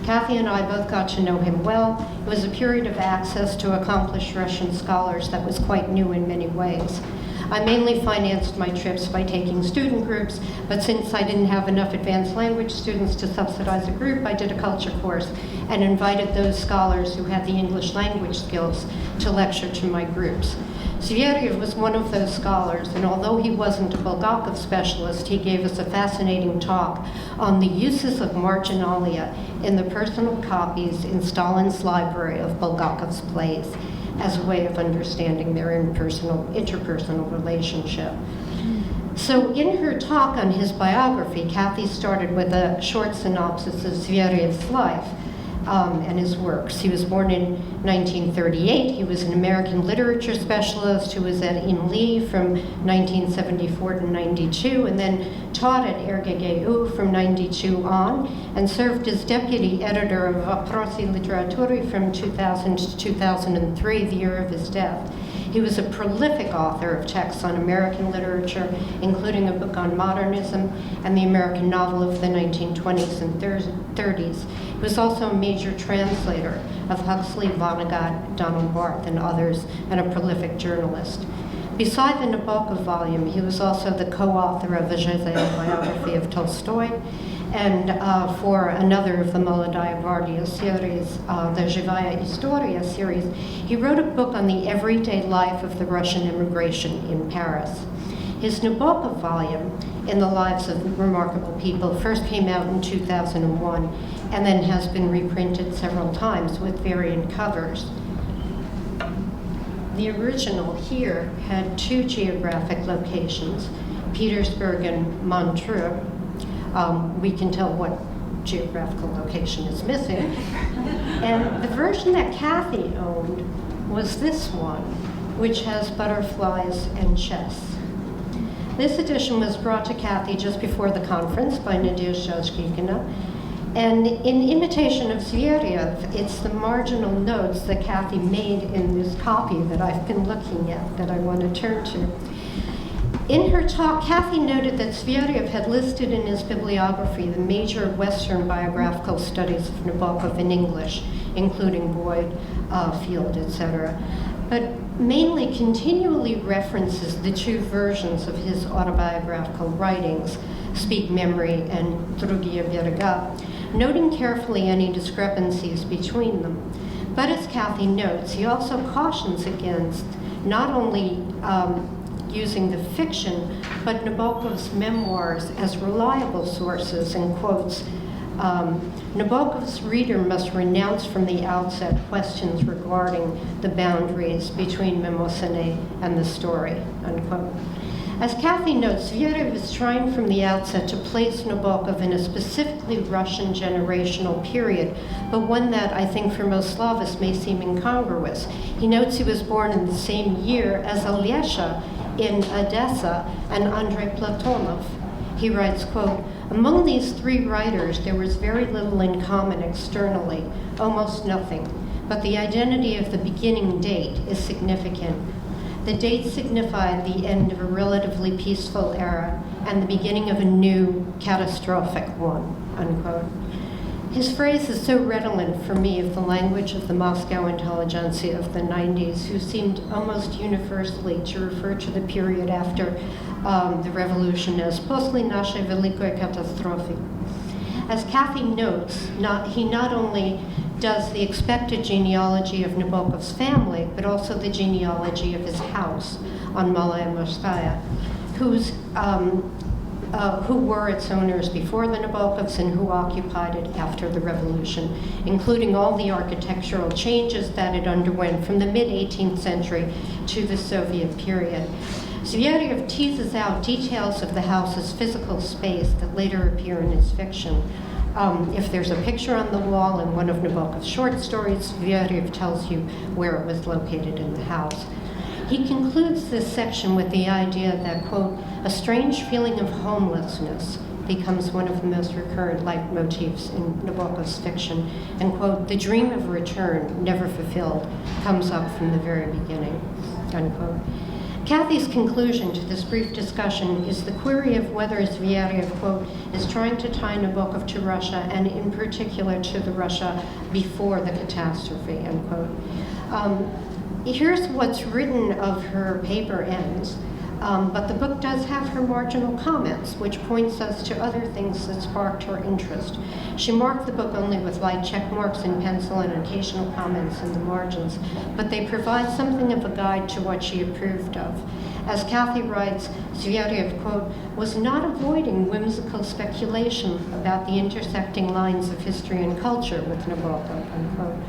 Kathy and I both got to know him well. It was a period of access to accomplished Russian scholars that was quite new in many ways. I mainly financed my trips by taking student groups, but since I didn't have enough advanced language students to subsidize a group, I did a culture course and invited those scholars who had the English language skills to lecture to my groups. Zver'ev was one of those scholars, and although he wasn't a Bulgakov specialist, he gave us a fascinating talk on the uses of marginalia in the personal copies in Stalin's library of Bulgakov's plays as a way of understanding their interpersonal relationship. So in her talk on his biography, Kathy started with a short synopsis of Zver'ev's life and his works. He was born in 1938. He was an American literature specialist who was at Imli from 1974 to 92, and then taught at RGGU from 92 on, and served as deputy editor of Vaprosi Literatury from 2000 to 2003, the year of his death. He was a prolific author of texts on American literature, including a book on modernism and the American novel of the 1920s and 30s. He was also a major translator of Huxley, Vonnegut, Donald Barth, and others, and a prolific journalist. Beside the Nabokov volume, he was also the co-author of the Jensen biography of Tolstoy, and for another of the Molodaya Gvardia series, the Zhivaya Istoria series, he wrote a book on the everyday life of the Russian immigration in Paris. His Nabokov volume, In the Lives of Remarkable People, first came out in 2001, and then has been reprinted several times with variant covers. The original here had two geographic locations, Petersburg and Montreux. We can tell what geographical location is missing. And the version that Kathy owned was this one, which has butterflies and chess. This edition was brought to Kathy just before the conference by Nadezhda Gina. And in imitation of Zver'ev, it's the marginal notes that Kathy made in this copy that I've been looking at that I want to turn to. In her talk, Kathy noted that Zver'ev had listed in his bibliography the major Western biographical studies of Nabokov in English, including Boyd, Field, etc., but mainly continually references the two versions of his autobiographical writings, Speak Memory and Drugie Berega, noting carefully any discrepancies between them. But as Kathy notes, he also cautions against not only using the fiction, but Nabokov's memoirs as reliable sources, and quotes, Nabokov's reader must renounce from the outset questions regarding the boundaries between Mimosine and the story, unquote. As Kathy notes, Zver'ev is trying from the outset to place Nabokov in a specifically Russian generational period, but one that I think for most Slavists may seem incongruous. He notes he was born in the same year as Alyosha in Odessa and Andrei Platonov. He writes, quote, among these three writers, there was very little in common externally, almost nothing, but the identity of the beginning date is significant. The date signified the end of a relatively peaceful era and the beginning of a new catastrophic one, unquote. His phrase is so redolent for me of the language of the Moscow intelligentsia of the 90s, who seemed almost universally to refer to the period after the revolution as «после нашей великой катастрофы». As Kathy notes, he not only does the expected genealogy of Nabokov's family, but also the genealogy of his house on Malaya Morskaya, who were its owners before the Nabokovs and who occupied it after the revolution, including all the architectural changes that it underwent from the mid-18th century to the Soviet period. Zver'ev teases out details of the house's physical space that later appear in his fiction. If there's a picture on the wall in one of Nabokov's short stories, Zver'ev tells you where it was located in the house. He concludes this section with the idea that, quote, a strange feeling of homelessness becomes one of the most recurrent leitmotifs in Nabokov's fiction, and, quote, the dream of return, never fulfilled, comes up from the very beginning, unquote. Kathy's conclusion to this brief discussion is the query of whether Zver'ev, quote, is trying to tie Nabokov to Russia, and in particular to the Russia before the catastrophe, end quote. Here's what's written of her paper ends, but the book does have her marginal comments, which points us to other things that sparked her interest. She marked the book only with light check marks in pencil and occasional comments in the margins, but they provide something of a guide to what she approved of. As Kathy writes, Zver'ev, quote, was not avoiding whimsical speculation about the intersecting lines of history and culture with Nabokov, unquote.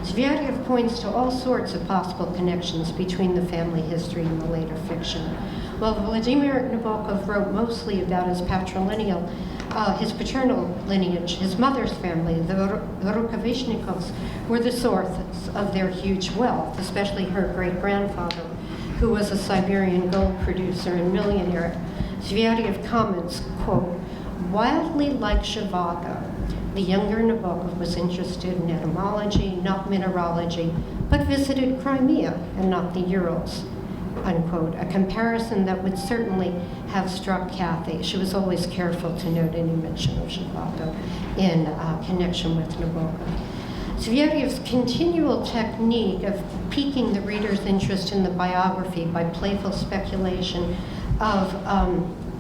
Zver'ev points to all sorts of possible connections between the family history and the later fiction. While Vladimir Nabokov wrote mostly about his patrilineal, his paternal lineage, his mother's family, the Rukavishnikovs, were the source of their huge wealth, especially her great-grandfather, who was a Siberian gold producer and millionaire. Zver'ev comments, quote, wildly like Zhivago, the younger Nabokov was interested in etymology, not mineralogy, but visited Crimea and not the Urals, unquote, a comparison that would certainly have struck Kathy. She was always careful to note any mention of Zhivago in connection with Nabokov. Zver'ev's continual technique of piquing the reader's interest in the biography by playful speculation of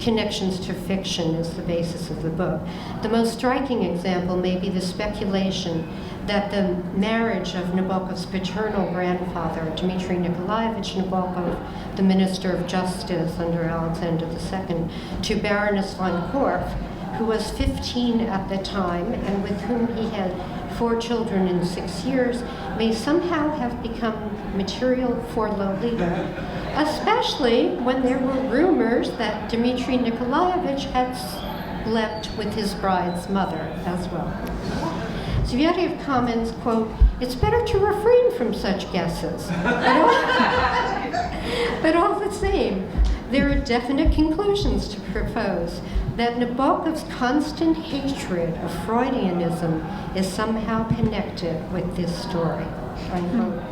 connections to fiction is the basis of the book. The most striking example may be the speculation that the marriage of Nabokov's paternal grandfather, Dmitry Nikolaevich Nabokov, the Minister of Justice under Alexander II, to Baroness von Korff, who was 15 at the time and with whom he had 4 children in 6 years, may somehow have become material for Lolita, especially when there were rumors that Dmitry Nikolaevich had slept with his bride's mother as well. Zver'ev comments, quote, it's better to refrain from such guesses, but all the same, there are definite conclusions to propose that Nabokov's constant hatred of Freudianism is somehow connected with this story, unquote.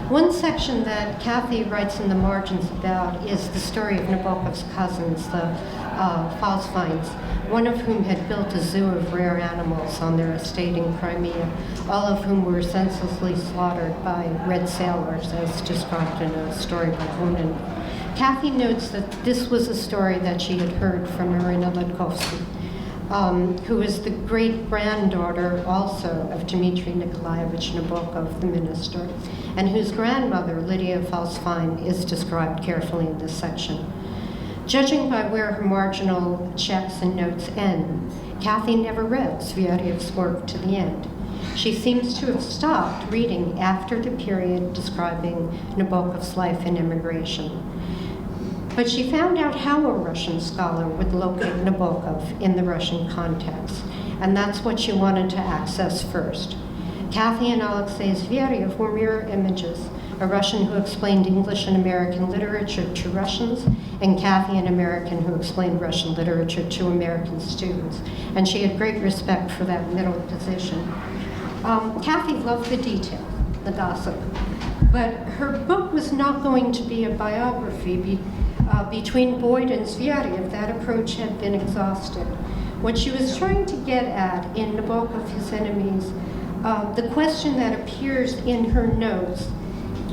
One section that Kathy writes in the margins about is the story of Nabokov's cousins, the Falsvines, one of whom had built a zoo of rare animals on their estate in Crimea, all of whom were senselessly slaughtered by red sailors, as described in a story by Honan. Kathy notes that this was a story that she had heard from Irina Letkovsky, who is the great-granddaughter also of Dmitry Nikolaevich Nabokov, the minister, and whose grandmother, Lydia Falsvine, is described carefully in this section. Judging by where her marginal checks and notes end, Kathy never read Zver'ev's work to the end. She seems to have stopped reading after the period describing Nabokov's life in emigration. But she found out how a Russian scholar would locate Nabokov in the Russian context, and that's what she wanted to access first. Kathy and Alexei Zver'ev were mirror images, a Russian who explained English and American literature to Russians, and Kathy, an American who explained Russian literature to American students. And she had great respect for that middle position. Kathy loved the detail, the gossip, but her book was not going to be a biography. Between Boyd and Zver'ev, that approach had been exhausted. What she was trying to get at in Nabokov, His Enemies, the question that appears in her notes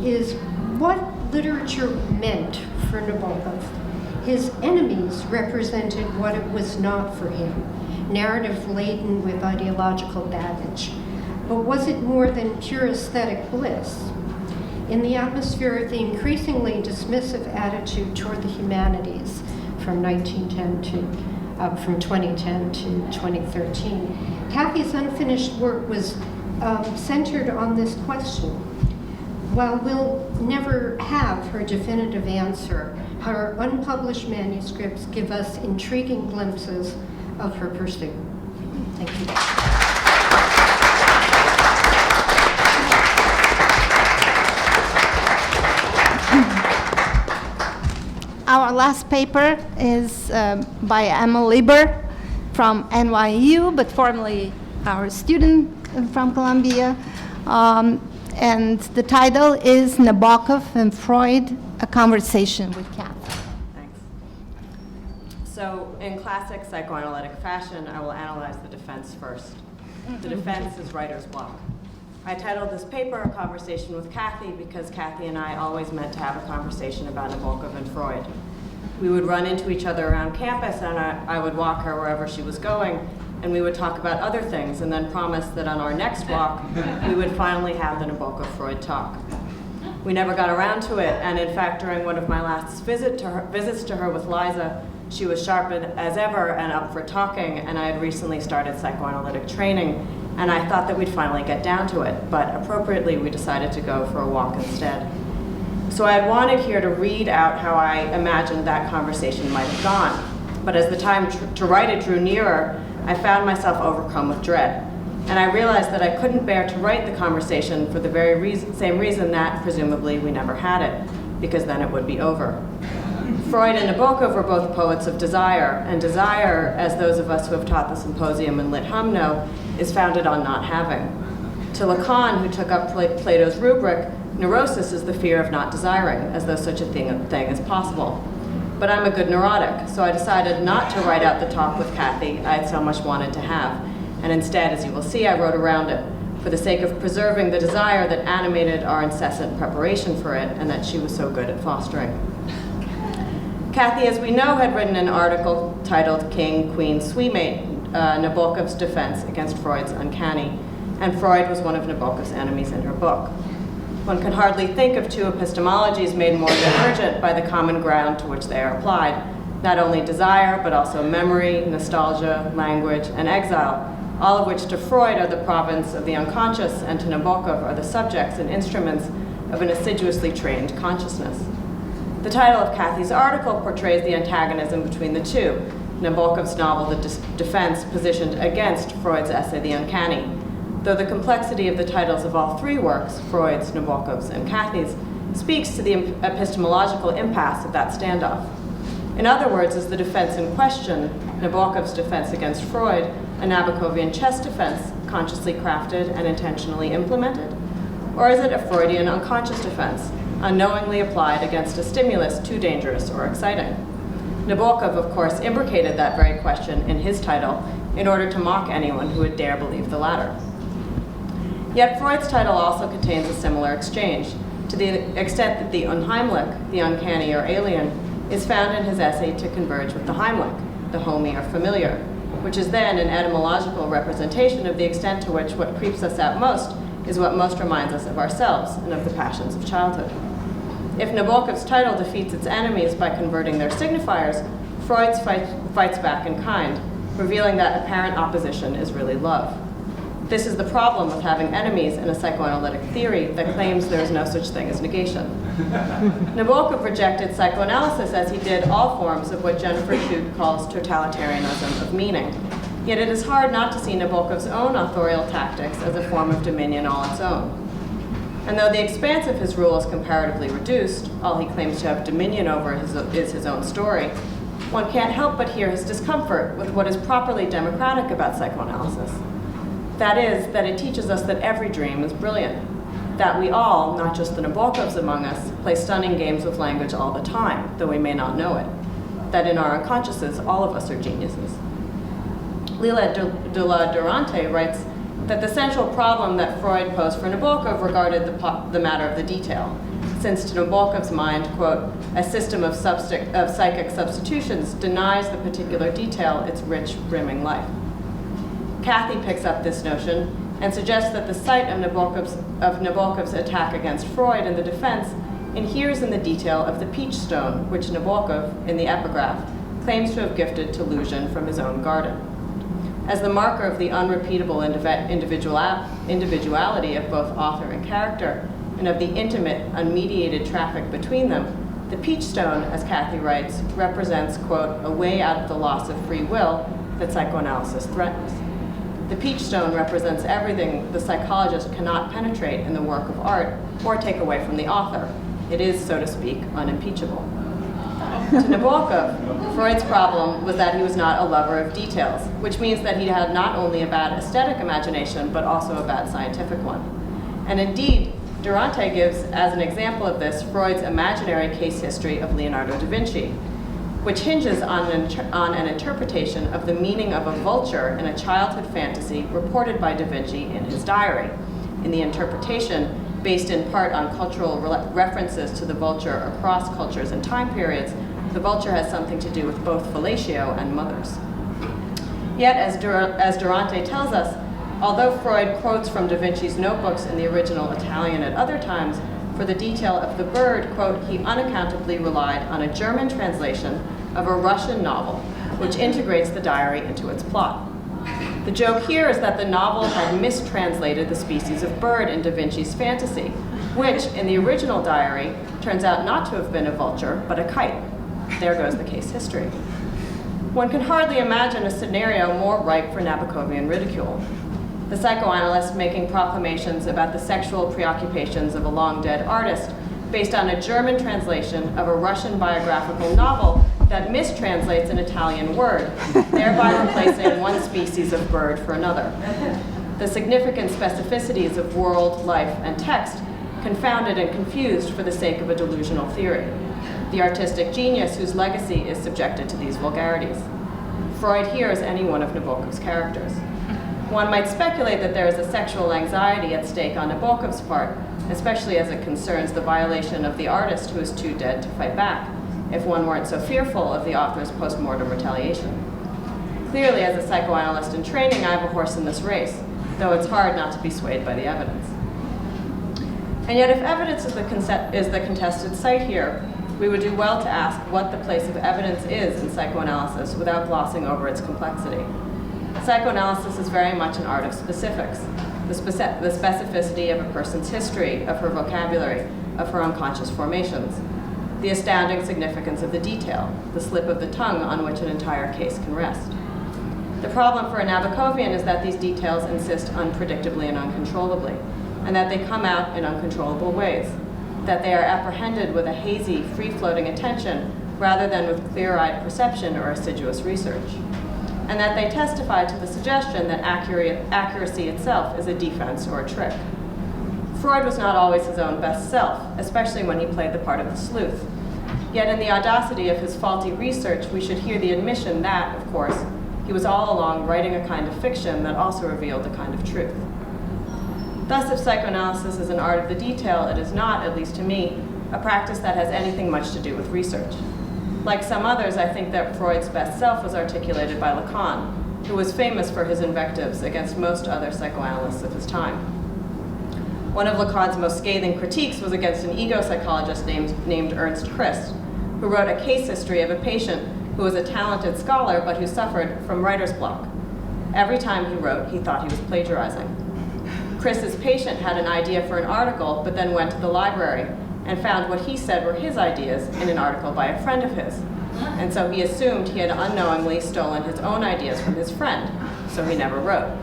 is what literature meant for Nabokov. His enemies represented what it was not for him, narrative laden with ideological baggage. But was it more than pure aesthetic bliss? In the atmosphere of the increasingly dismissive attitude toward the humanities from 2010 to 2013, Kathy's unfinished work was centered on this question. While we'll never have her definitive answer, her unpublished manuscripts give us intriguing glimpses of her pursuit. Thank you. Our last paper is by Emma Lieber from NYU, but formerly our student from Columbia. And the title is Nabokov and Freud, a conversation with Kath. Thanks. So in classic psychoanalytic fashion, I will analyze the defense first. The defense is writer's block. I titled this paper A Conversation with Kathy because Kathy and I always meant to have a conversation about Nabokov and Freud. We would run into each other around campus, and I would walk her wherever she was going, and we would talk about other things, and then promise that on our next walk, we would finally have the Nabokov-Freud talk. We never got around to it, and in fact, during one of my last visits to her with Liza, she was sharp as ever and up for talking, and I had recently started psychoanalytic training, and I thought that we'd finally get down to it, but appropriately, we decided to go for a walk instead. So I had wanted here to read out how I imagined that conversation might have gone, but as the time to write it drew nearer, I found myself overcome with dread. And I realized that I couldn't bear to write the conversation for the very same reason that, presumably, we never had it, because then it would be over. Freud and Nabokov were both poets of desire, and desire, as those of us who have taught the Symposium and lit hum know, is founded on not having. To Lacan, who took up Plato's rubric, neurosis is the fear of not desiring, as though such a thing is possible. But I'm a good neurotic, so I decided not to write out the talk with Kathy I had so much wanted to have. And instead, as you will see, I wrote around it, for the sake of preserving the desire that animated our incessant preparation for it, and that she was so good at fostering. Kathy, as we know, had written an article titled King, Queen, Sweetmate, Nabokov's Defense Against Freud's Uncanny, and Freud was one of Nabokov's enemies in her book. One can hardly think of two epistemologies made more divergent by the common ground to which they are applied, not only desire, but also memory, nostalgia, language, and exile, all of which to Freud are the province of the unconscious, and to Nabokov are the subjects and instruments of an assiduously trained consciousness. The title of Kathy's article portrays the antagonism between the two, Nabokov's novel The Defense positioned against Freud's essay The Uncanny, though the complexity of the titles of all three works, Freud's, Nabokov's, and Kathy's, speaks to the epistemological impasse of that standoff. In other words, is the defense in question, Nabokov's defense against Freud, a Nabokovian chess defense consciously crafted and intentionally implemented? Or is it a Freudian unconscious defense, unknowingly applied against a stimulus too dangerous or exciting? Nabokov, of course, imbricated that very question in his title in order to mock anyone who would dare believe the latter. Yet Freud's title also contains a similar exchange, to the extent that the unheimlich, the uncanny or alien, is found in his essay To Converge with the Heimlich, the homey or familiar, which is then an etymological representation of the extent to which what creeps us out most is what most reminds us of ourselves and of the passions of childhood. If Nabokov's title defeats its enemies by converting their signifiers, Freud's fights back in kind, revealing that apparent opposition is really love. This is the problem with having enemies in a psychoanalytic theory that claims there is no such thing as negation. Nabokov rejected psychoanalysis as he did all forms of what Jennifer Shute calls totalitarianism of meaning. Yet it is hard not to see Nabokov's own authorial tactics as a form of dominion all its own. And though the expanse of his rule is comparatively reduced, all he claims to have dominion over is his own story, one can't help but hear his discomfort with what is properly democratic about psychoanalysis. That is, that it teaches us that every dream is brilliant, that we all, not just the Nabokovs among us, play stunning games with language all the time, though we may not know it, that in our unconsciouses, all of us are geniuses. Lila de la Durante writes that the central problem that Freud posed for Nabokov regarded the matter of the detail, since to Nabokov's mind, quote, a system of psychic substitutions denies the particular detail its rich, brimming life. Kathy picks up this notion and suggests that the site of Nabokov's attack against Freud and the defense inheres in the detail of the peach stone, which Nabokov, in the epigraph, claims to have gifted to Luzhin from his own garden. As the marker of the unrepeatable individuality of both author and character, and of the intimate, unmediated traffic between them, the peach stone, as Kathy writes, represents, quote, a way out of the loss of free will that psychoanalysis threatens. The peach stone represents everything the psychologist cannot penetrate in the work of art or take away from the author. It is, so to speak, unimpeachable. To Nabokov, Freud's problem was that he was not a lover of details, which means that he had not only a bad aesthetic imagination, but also a bad scientific one. And indeed, Durante gives, as an example of this, Freud's imaginary case history of Leonardo da Vinci, which hinges on an interpretation of the meaning of a vulture in a childhood fantasy reported by da Vinci in his diary. In the interpretation, based in part on cultural references to the vulture across cultures and time periods, the vulture has something to do with both fellatio and mothers. Yet, as Durante tells us, although Freud quotes from da Vinci's notebooks in the original Italian at other times, for the detail of the bird, quote, he unaccountably relied on a German translation of a Russian novel, which integrates the diary into its plot. The joke here is that the novel had mistranslated the species of bird in da Vinci's fantasy, which, in the original diary, turns out not to have been a vulture, but a kite. There goes the case history. One can hardly imagine a scenario more ripe for Nabokovian ridicule. The psychoanalyst making proclamations about the sexual preoccupations of a long-dead artist based on a German translation of a Russian biographical novel that mistranslates an Italian word, thereby replacing one species of bird for another. The significant specificities of world, life, and text confounded and confused for the sake of a delusional theory. The artistic genius whose legacy is subjected to these vulgarities. Freud here is any one of Nabokov's characters. One might speculate that there is a sexual anxiety at stake on Nabokov's part, especially as it concerns the violation of the artist who is too dead to fight back, if one weren't so fearful of the author's post-mortem retaliation. Clearly, as a psychoanalyst in training, I have a horse in this race, though it's hard not to be swayed by the evidence. And yet, if evidence is the contested site here, we would do well to ask what the place of evidence is in psychoanalysis without glossing over its complexity. Psychoanalysis is very much an art of specifics, the specificity of a person's history, of her vocabulary, of her unconscious formations, the astounding significance of the detail, the slip of the tongue on which an entire case can rest. The problem for a Nabokovian is that these details insist unpredictably and uncontrollably, and that they come out in uncontrollable ways, that they are apprehended with a hazy, free-floating attention rather than with clear-eyed perception or assiduous research, and that they testify to the suggestion that accuracy itself is a defense or a trick. Freud was not always his own best self, especially when he played the part of the sleuth. Yet in the audacity of his faulty research, we should hear the admission that, of course, he was all along writing a kind of fiction that also revealed a kind of truth. Thus, if psychoanalysis is an art of the detail, it is not, at least to me, a practice that has anything much to do with research. Like some others, I think that Freud's best self was articulated by Lacan, who was famous for his invectives against most other psychoanalysts of his time. One of Lacan's most scathing critiques was against an ego psychologist named Ernst Christ, who wrote a case history of a patient who was a talented scholar but who suffered from writer's block. Every time he wrote, he thought he was plagiarizing. Chris's patient had an idea for an article, but then went to the library and found what he said were his ideas in an article by a friend of his. And so he assumed he had unknowingly stolen his own ideas from his friend, so he never wrote.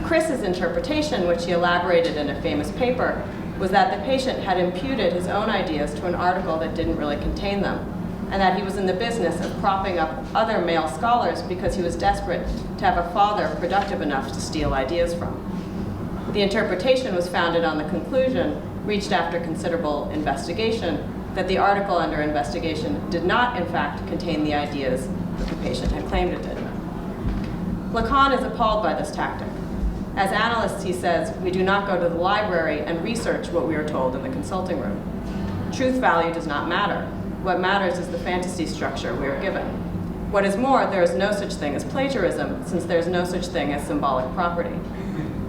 Chris's interpretation, which he elaborated in a famous paper, was that the patient had imputed his own ideas to an article that didn't really contain them, and that he was in the business of propping up other male scholars because he was desperate to have a father productive enough to steal ideas from. The interpretation was founded on the conclusion, reached after considerable investigation, that the article under investigation did not, in fact, contain the ideas that the patient had claimed it did. Lacan is appalled by this tactic. As analysts, he says, we do not go to the library and research what we are told in the consulting room. Truth value does not matter. What matters is the fantasy structure we are given. What is more, there is no such thing as plagiarism, since there is no such thing as symbolic property.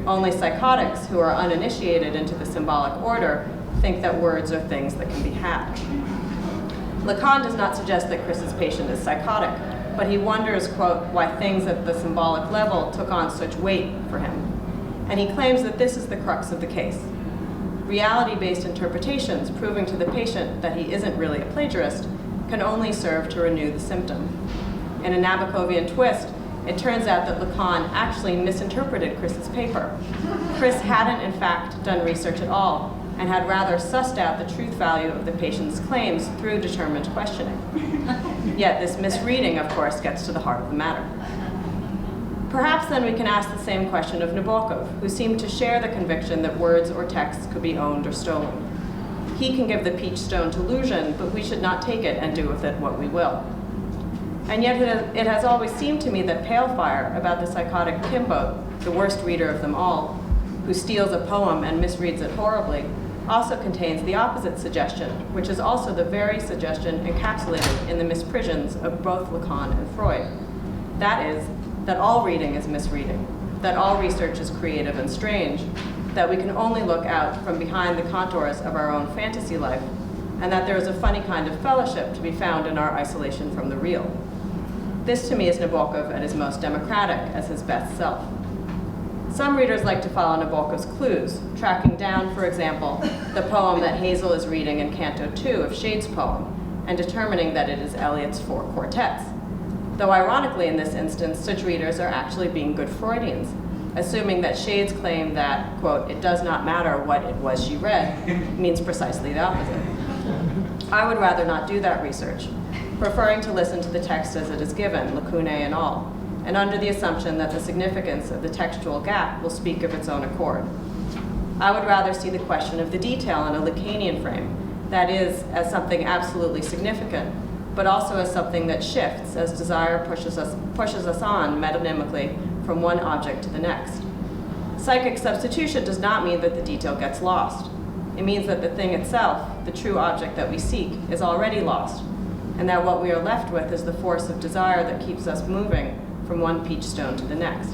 Only psychotics who are uninitiated into the symbolic order think that words are things that can be had. Lacan does not suggest that Chris's patient is psychotic, but he wonders, quote, why things at the symbolic level took on such weight for him. And he claims that this is the crux of the case. Reality-based interpretations proving to the patient that he isn't really a plagiarist can only serve to renew the symptom. In a Nabokovian twist, it turns out that Lacan actually misinterpreted Chris's paper. Chris hadn't, in fact, done research at all, and had rather sussed out the truth value of the patient's claims through determined questioning. Yet this misreading, of course, gets to the heart of the matter. Perhaps then we can ask the same question of Nabokov, who seemed to share the conviction that words or texts could be owned or stolen. He can give the peach stone to Luzhin, but we should not take it and do with it what we will. And yet it has always seemed to me that Pale Fire, about the psychotic Kimbo, the worst reader of them all, who steals a poem and misreads it horribly, also contains the opposite suggestion, which is also the very suggestion encapsulated in the misprisions of both Lacan and Freud. That is, that all reading is misreading, that all research is creative and strange, that we can only look out from behind the contours of our own fantasy life, and that there is a funny kind of fellowship to be found in our isolation from the real. This to me is Nabokov at his most democratic, as his best self. Some readers like to follow Nabokov's clues, tracking down, for example, the poem that Hazel is reading in Canto 2 of Shade's poem, and determining that it is Eliot's Four Quartets. Though ironically in this instance, such readers are actually being good Freudians, assuming that Shade's claim that, quote, it does not matter what it was she read, means precisely the opposite. I would rather not do that research, preferring to listen to the text as it is given, lacunae and all, and under the assumption that the significance of the textual gap will speak of its own accord. I would rather see the question of the detail in a Lacanian frame, that is, as something absolutely significant, but also as something that shifts as desire pushes us on metonymically from one object to the next. Psychic substitution does not mean that the detail gets lost. It means that the thing itself, the true object that we seek, is already lost, and that what we are left with is the force of desire that keeps us moving from one peach stone to the next.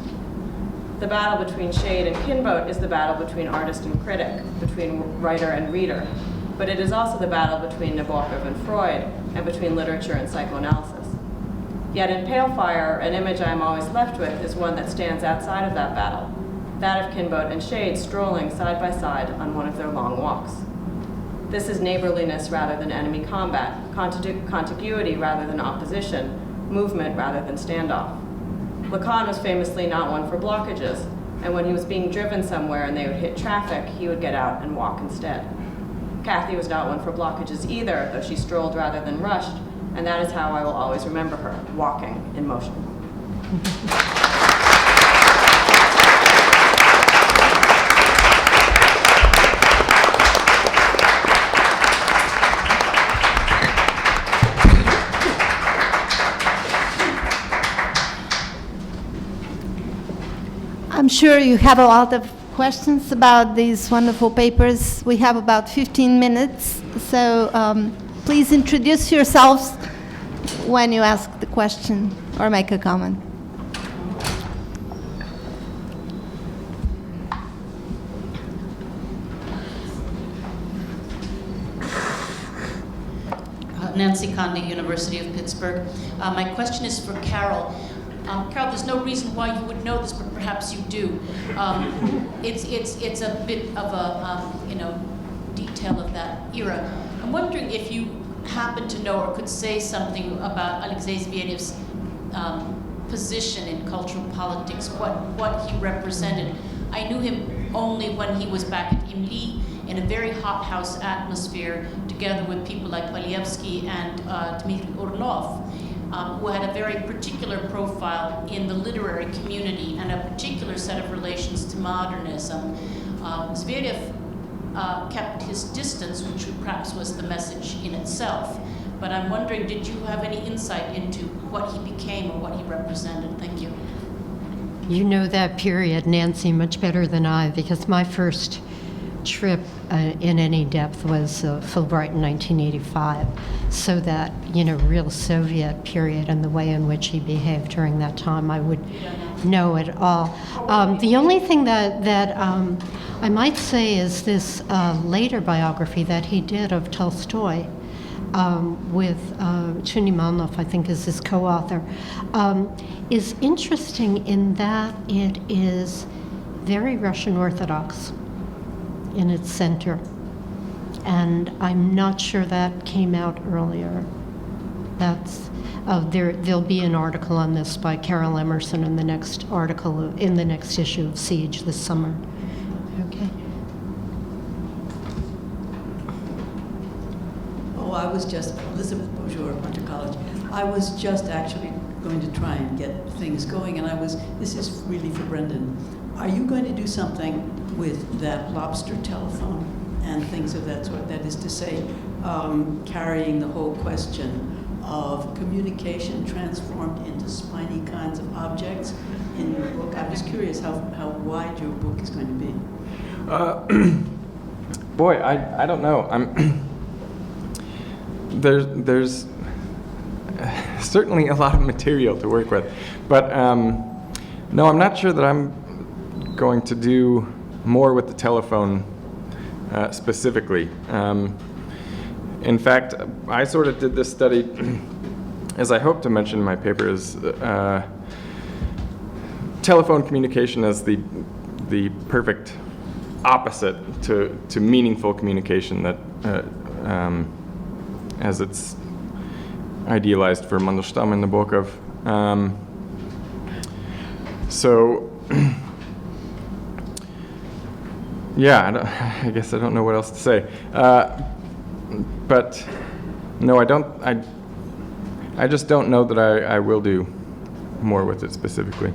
The battle between Shade and Kinbote is the battle between artist and critic, between writer and reader, but it is also the battle between Nabokov and Freud, and between literature and psychoanalysis. Yet in Pale Fire, an image I am always left with is one that stands outside of that battle, that of Kinbote and Shade strolling side by side on one of their long walks. This is neighborliness rather than enemy combat, contiguity rather than opposition, movement rather than standoff. Lacan was famously not one for blockages, and when he was being driven somewhere and they would hit traffic, he would get out and walk instead. Cathy was not one for blockages either, though she strolled rather than rushed, and that is how I will always remember her, walking in motion. I'm sure you have a lot of questions about these wonderful papers. We have about 15 minutes, so please introduce yourselves when you ask the question or make a comment. Nancy Conde, University of Pittsburgh. My question is for Carol. Carol, there's no reason why you would know this, but perhaps you do. It's a bit of a detail of that era. I'm wondering if you happen to know or could say something about Alexei Zver'ev's position in cultural politics, what he represented. I knew him only when he was back at Imli in a very hothouse atmosphere, together with people like Walievsky and Dmitry Orlov. Who had a very particular profile in the literary community and a particular set of relations to modernism. Zver'ev kept his distance, which perhaps was the message in itself. But I'm wondering, did you have any insight into what he became or what he represented? Thank you. You know that period, Nancy, much better than I, because my first trip in any depth was Fulbright in 1985. So that, real Soviet period and the way in which he behaved during that time, I would know it all. The only thing that I might say is this later biography that he did of Tolstoy with Chunimanov, I think is his co-author, is interesting in that it is very Russian Orthodox in its center. And I'm not sure that came out earlier. There'll be an article on this by Carol Emerson in the next article, in the next issue of Siege this summer. Okay. Oh, I was just, Elizabeth Beaujour, Hunter College. I was just actually going to try and get things going. And this is really for Brendan. Are you going to do something with that lobster telephone and things of that sort? That is to say, carrying the whole question of communication transformed into spiny kinds of objects in your book. I'm just curious how wide your book is going to be. Boy, I don't know. There's certainly a lot of material to work with, but no, I'm not sure that I'm going to do more with the telephone specifically. In fact, I sort of did this study, as I hope to mention in my paper, is telephone communication as the perfect opposite to meaningful communication that as it's idealized for Mandelshtam and Nabokov. So, yeah, I guess I don't know what else to say. But no, I don't. I just don't know that I will do more with it specifically.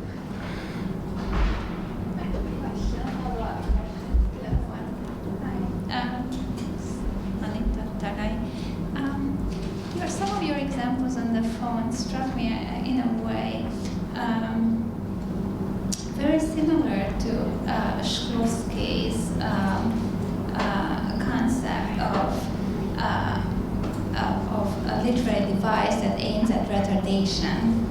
Some of your examples on the phone struck me in a way very similar to Shklovsky's concept of a literary device that aims at retardation,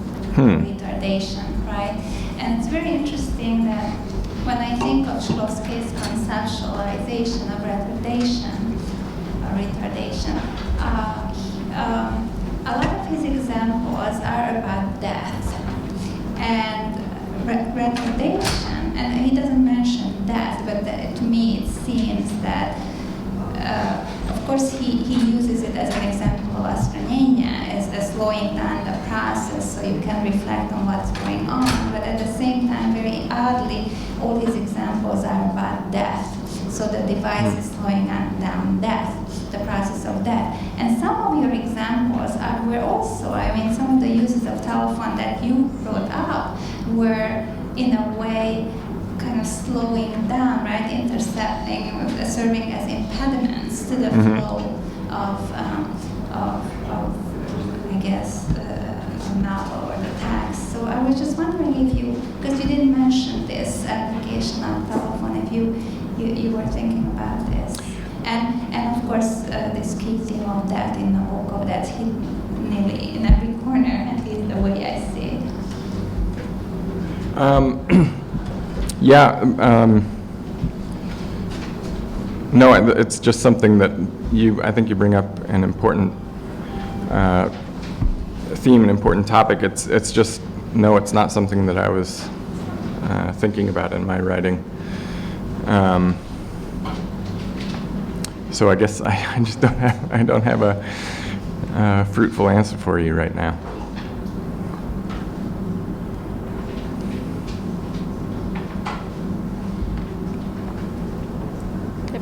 right? And it's very interesting that when I think of Shklovsky's conceptualization of retardation, a lot of his examples are about death and retardation, and he doesn't mention death, but to me it seems that of course, he uses it as an example of astronania, as slowing down the process so you can reflect on what's going on. But at the same time, very oddly, all his examples are about death. So the device is slowing down death, the process of death. And some of your examples were also, some of the uses of telephone that you brought up were, in a way, kind of slowing down, right, intercepting, serving as impediments to the flow of I guess, the novel or the text. So I was just wondering if you, because you didn't mention this application of telephone, if you were thinking about this. And of course, this key theme of death in Nabokov that's hidden nearly in every corner, at least the way I see it. No, it's just something that I think you bring up an important theme, an important topic. It's just, no, it's not something that I was thinking about in my writing. So I guess I just don't have a fruitful answer for you right now.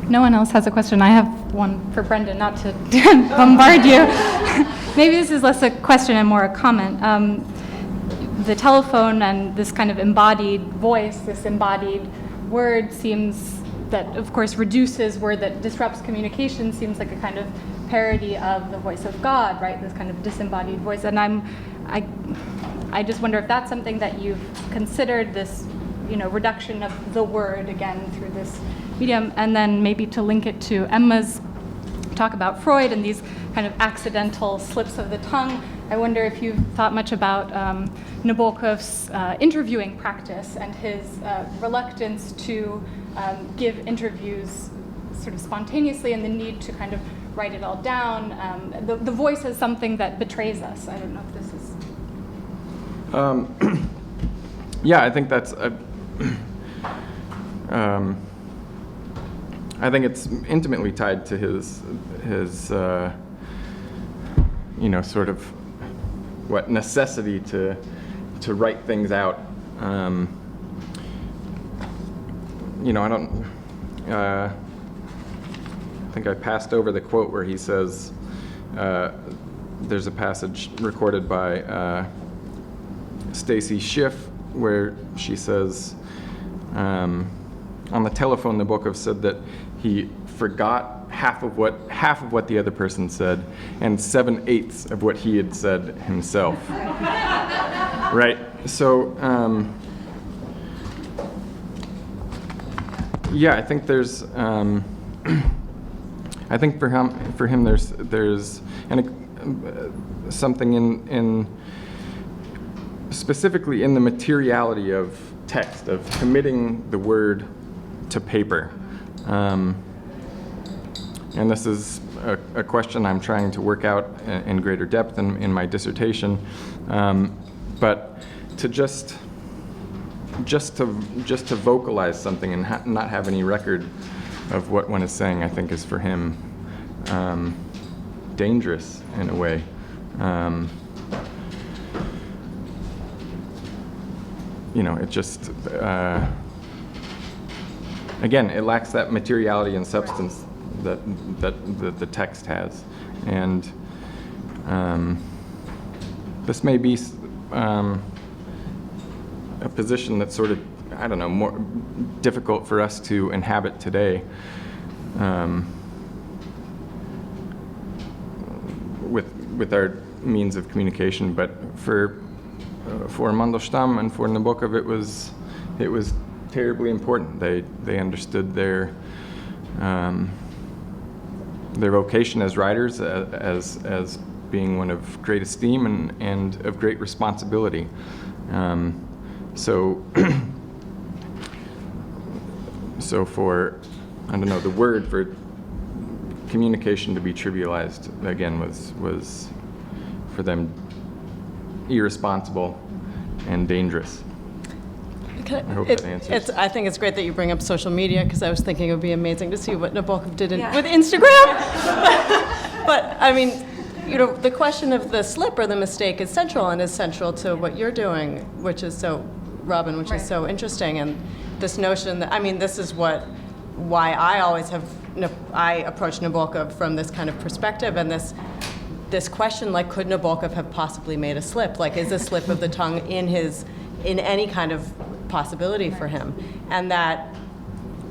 No one else has a question. I have one for Brendan, not to bombard you. Maybe this is less a question and more a comment. The telephone and this kind of embodied voice, this embodied word seems that, of course, reduces word that disrupts communication, seems like a kind of parody of the voice of God, right? This kind of disembodied voice. And I just wonder if that's something that you've considered, this, reduction of the word again through this medium, and then maybe to link it to Emma's talk about Freud and these kind of accidental slips of the tongue. I wonder if you've thought much about Nabokov's interviewing practice and his reluctance to give interviews sort of spontaneously and the need to kind of write it all down. The voice is something that betrays us. I don't know if this is... Yeah, I think that's... I think it's intimately tied to his sort of necessity to write things out. I think I passed over the quote where he says, there's a passage recorded by Stacy Schiff, where she says, on the telephone, Nabokov said that he forgot half of what the other person said and 7/8 of what he had said himself. Right? So, yeah, I think there's, I think for him there's something in specifically in the materiality of text, of committing the word to paper. And this is a question I'm trying to work out in greater depth in my dissertation. But to just to vocalize something and not have any record of what one is saying, I think is for him dangerous in a way. You know, it just again, it lacks that materiality and substance that the text has, and this may be a position that's sort of, I don't know, more difficult for us to inhabit today, with our means of communication. But for Mandelshtam and for Nabokov, it was terribly important. They understood their vocation as writers as being one of great esteem and of great responsibility. So for, I don't know, the word for communication to be trivialized again was for them irresponsible and dangerous. I hope that answers. I think it's great that you bring up social media, because I was thinking it would be amazing to see what Nabokov did with Instagram. But I mean, you know, the question of the slip or the mistake is central, and is central to what you're doing, which is so, Robyn, which is so interesting. And this notion that, I mean, this is why I always I approach Nabokov from this kind of perspective, and this question, like, could Nabokov have possibly made a slip? Like, is a slip of the tongue in any kind of possibility for him? And that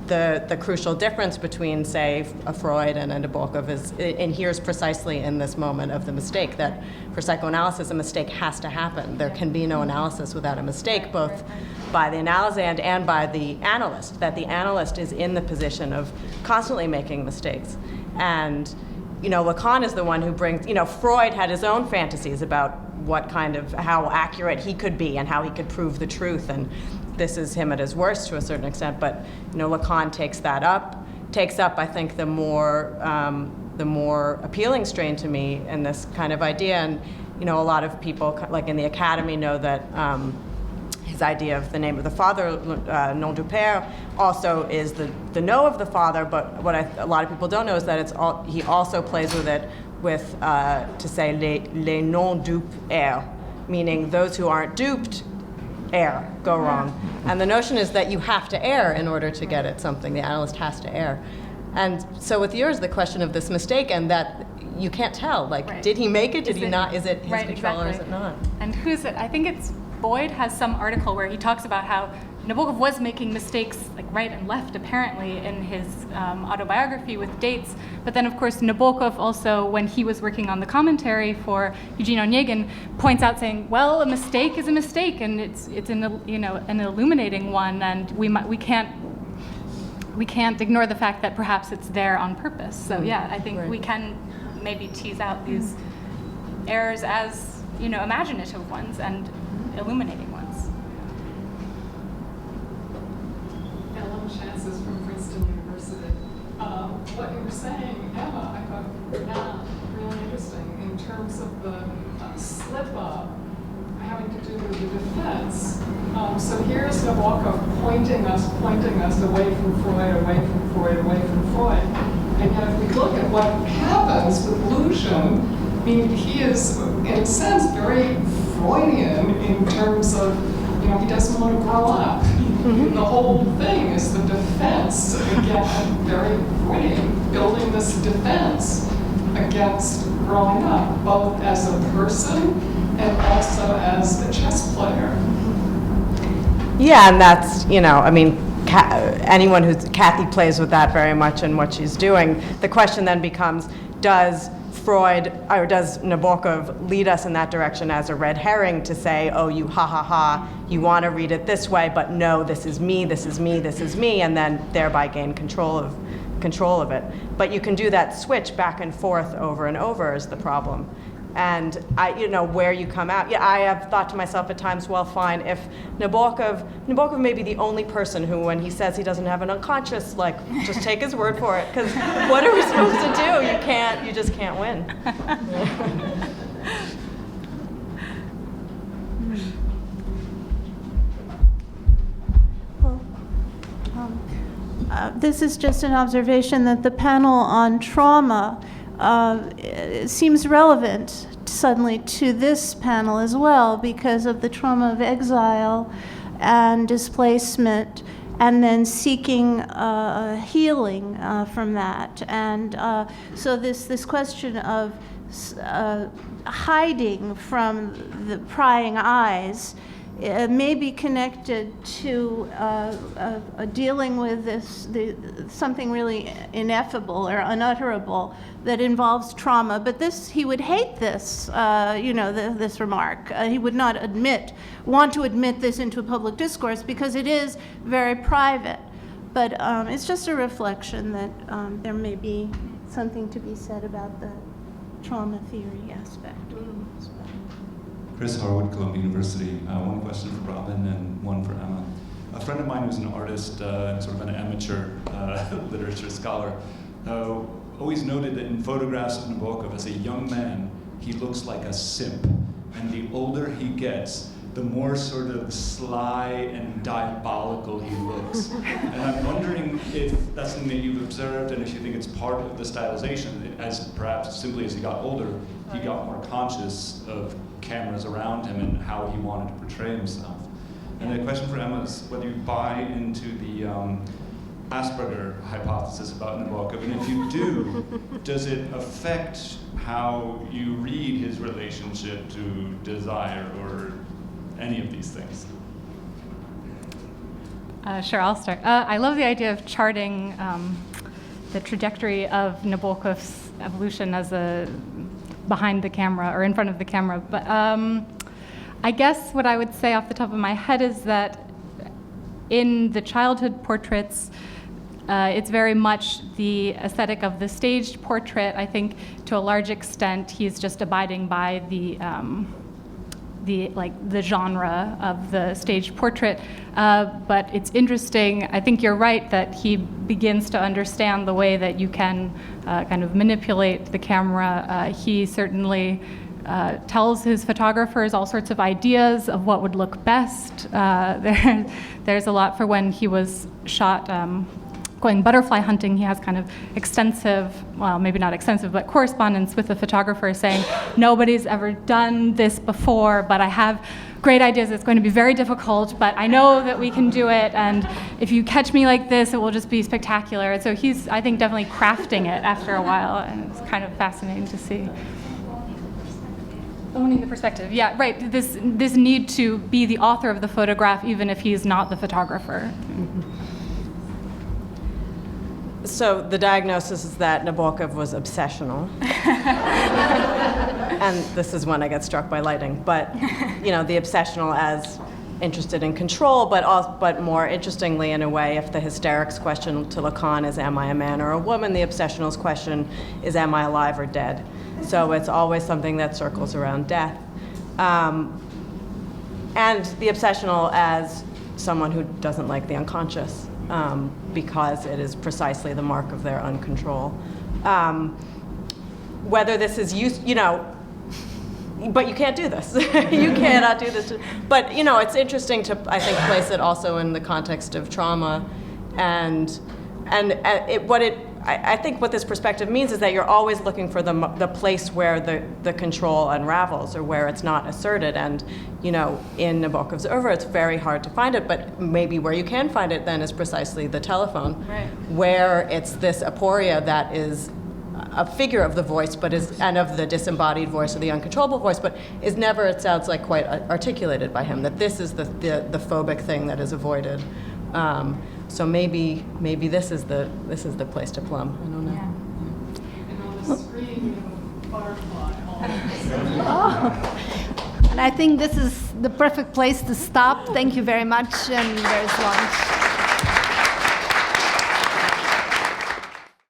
the crucial difference between, say, a Freud and a Nabokov inheres precisely in this moment of the mistake, that for psychoanalysis, a mistake has to happen. There can be no analysis without a mistake, both by the analysand and by the analyst, that the analyst is in the position of constantly making mistakes. And, you know, Lacan is the one who brings, you know, Freud had his own fantasies about how accurate he could be and how he could prove the truth, and this is him at his worst to a certain extent. But, you know, Lacan takes up, I think, the more appealing strain to me in this kind of idea. And, you know, a lot of people, like in the academy, know that his idea of the name of the father, nom du père, also is the know of the father. But what a lot of people don't know is that he also plays with it to say les non dupes errent, meaning those who aren't duped err, go wrong. And the notion is that you have to err in order to get at something. The analyst has to err. And so with yours, the question of this mistake, and that you can't tell, like, did he make it? Did he not? Is it his control or is it not? And who's it? I think it's Boyd has some article where he talks about how Nabokov was making mistakes, like, right and left, apparently, in his autobiography with dates. But then, of course, Nabokov also, when he was working on the commentary for Eugene Onegin, points out, saying, well, a mistake is a mistake, and it's an illuminating one, and we can't ignore the fact that perhaps it's there on purpose. So yeah, I think we can maybe tease out these errors as, you know, imaginative ones and illuminating ones. Chances from Princeton University. What you were saying, Emma, I thought really interesting in terms of the slip-up having to do with the defense. So here's Nabokov pointing us away from Freud. And yet if we look at what happens with Lucian, I mean, he is, in a sense, very Freudian in terms of, you know, he doesn't want to grow up. The whole thing is the defense against, very Freudian, building this defense against growing up, both as a person and also as a chess player. Yeah, and that's, I mean, anyone Kathy plays with that very much in what she's doing. The question then becomes, does Freud, or does Nabokov lead us in that direction as a red herring to say, oh, you you want to read it this way, but no, this is me, this is me, this is me, and then thereby gain control of it. But you can do that switch back and forth over and over is the problem. And where you come out. Yeah, I have thought to myself at times, well, fine, if Nabokov may be the only person who, when he says he doesn't have an unconscious, just take his word for it, because what are we supposed to do? You just can't win. This is just an observation that the panel on trauma seems relevant suddenly to this panel as well because of the trauma of exile and displacement, and then seeking healing from that. And so this question of hiding from the prying eyes may be connected to dealing with something really ineffable or unutterable that involves trauma. But he would hate this, this remark. He would not want to admit this into a public discourse because it is very private. But it's just a reflection that there may be something to be said about the trauma theory aspect. Chris Harwood, Columbia University. One question for Robyn and one for Emma. A friend of mine who's an artist, sort of an amateur literature scholar, always noted that in photographs of Nabokov as a young man, he looks like a simp. And the older he gets, the more sort of sly and diabolical he looks. And I'm wondering if that's something that you've observed and if you think it's part of the stylization, as perhaps simply as he got older, he got more conscious of cameras around him and how he wanted to portray himself. And the question for Emma is whether you buy into the Asperger hypothesis about Nabokov, and if you do, does it affect how you read his relationship to desire or any of these things? Sure, I'll start. I love the idea of charting the trajectory of Nabokov's evolution as behind the camera or in front of the camera. But I guess what I would say off the top of my head is that in the childhood portraits, it's very much the aesthetic of the staged portrait. I think to a large extent he's just abiding by the genre of the staged portrait. But it's interesting, I think you're right that he begins to understand the way that you can kind of manipulate the camera. He certainly tells his photographers all sorts of ideas of what would look best. There's a lot for when he was shot going butterfly hunting. He has kind of extensive, well, maybe not extensive, but correspondence with the photographer saying, nobody's ever done this before, but I have great ideas. It's going to be very difficult, but I know that we can do it, and if you catch me like this, it will just be spectacular. And so he's, I think, definitely crafting it after a while, and it's kind of fascinating to see. Owning the perspective, yeah, right. This need to be the author of the photograph, even if he's not the photographer. So the diagnosis is that Nabokov was obsessional. And this is when I get struck by lightning. But, the obsessional as interested in control, but more interestingly, in a way, if the hysterics question to Lacan is, am I a man or a woman, the obsessional's question is, am I alive or dead? So it's always something that circles around death. And the obsessional as someone who doesn't like the unconscious. Because it is precisely the mark of their uncontrol. Whether this is used, but you can't do this. You cannot do this. But, it's interesting to, I think, place it also in the context of trauma. I think what this perspective means is that you're always looking for the place where the control unravels or where it's not asserted. And, in Nabokov's oeuvre, it's very hard to find it, but maybe where you can find it then is precisely the telephone, right, where it's this aporia that is a figure of the voice, but and of the disembodied voice or the uncontrollable voice, but is never, it sounds like, quite articulated by him, that this is the phobic thing that is avoided. So maybe this is the place to plumb. I don't know. Yeah. And on the screen, you have a butterfly. And I think this is the perfect place to stop. Thank you very much, and there's lunch.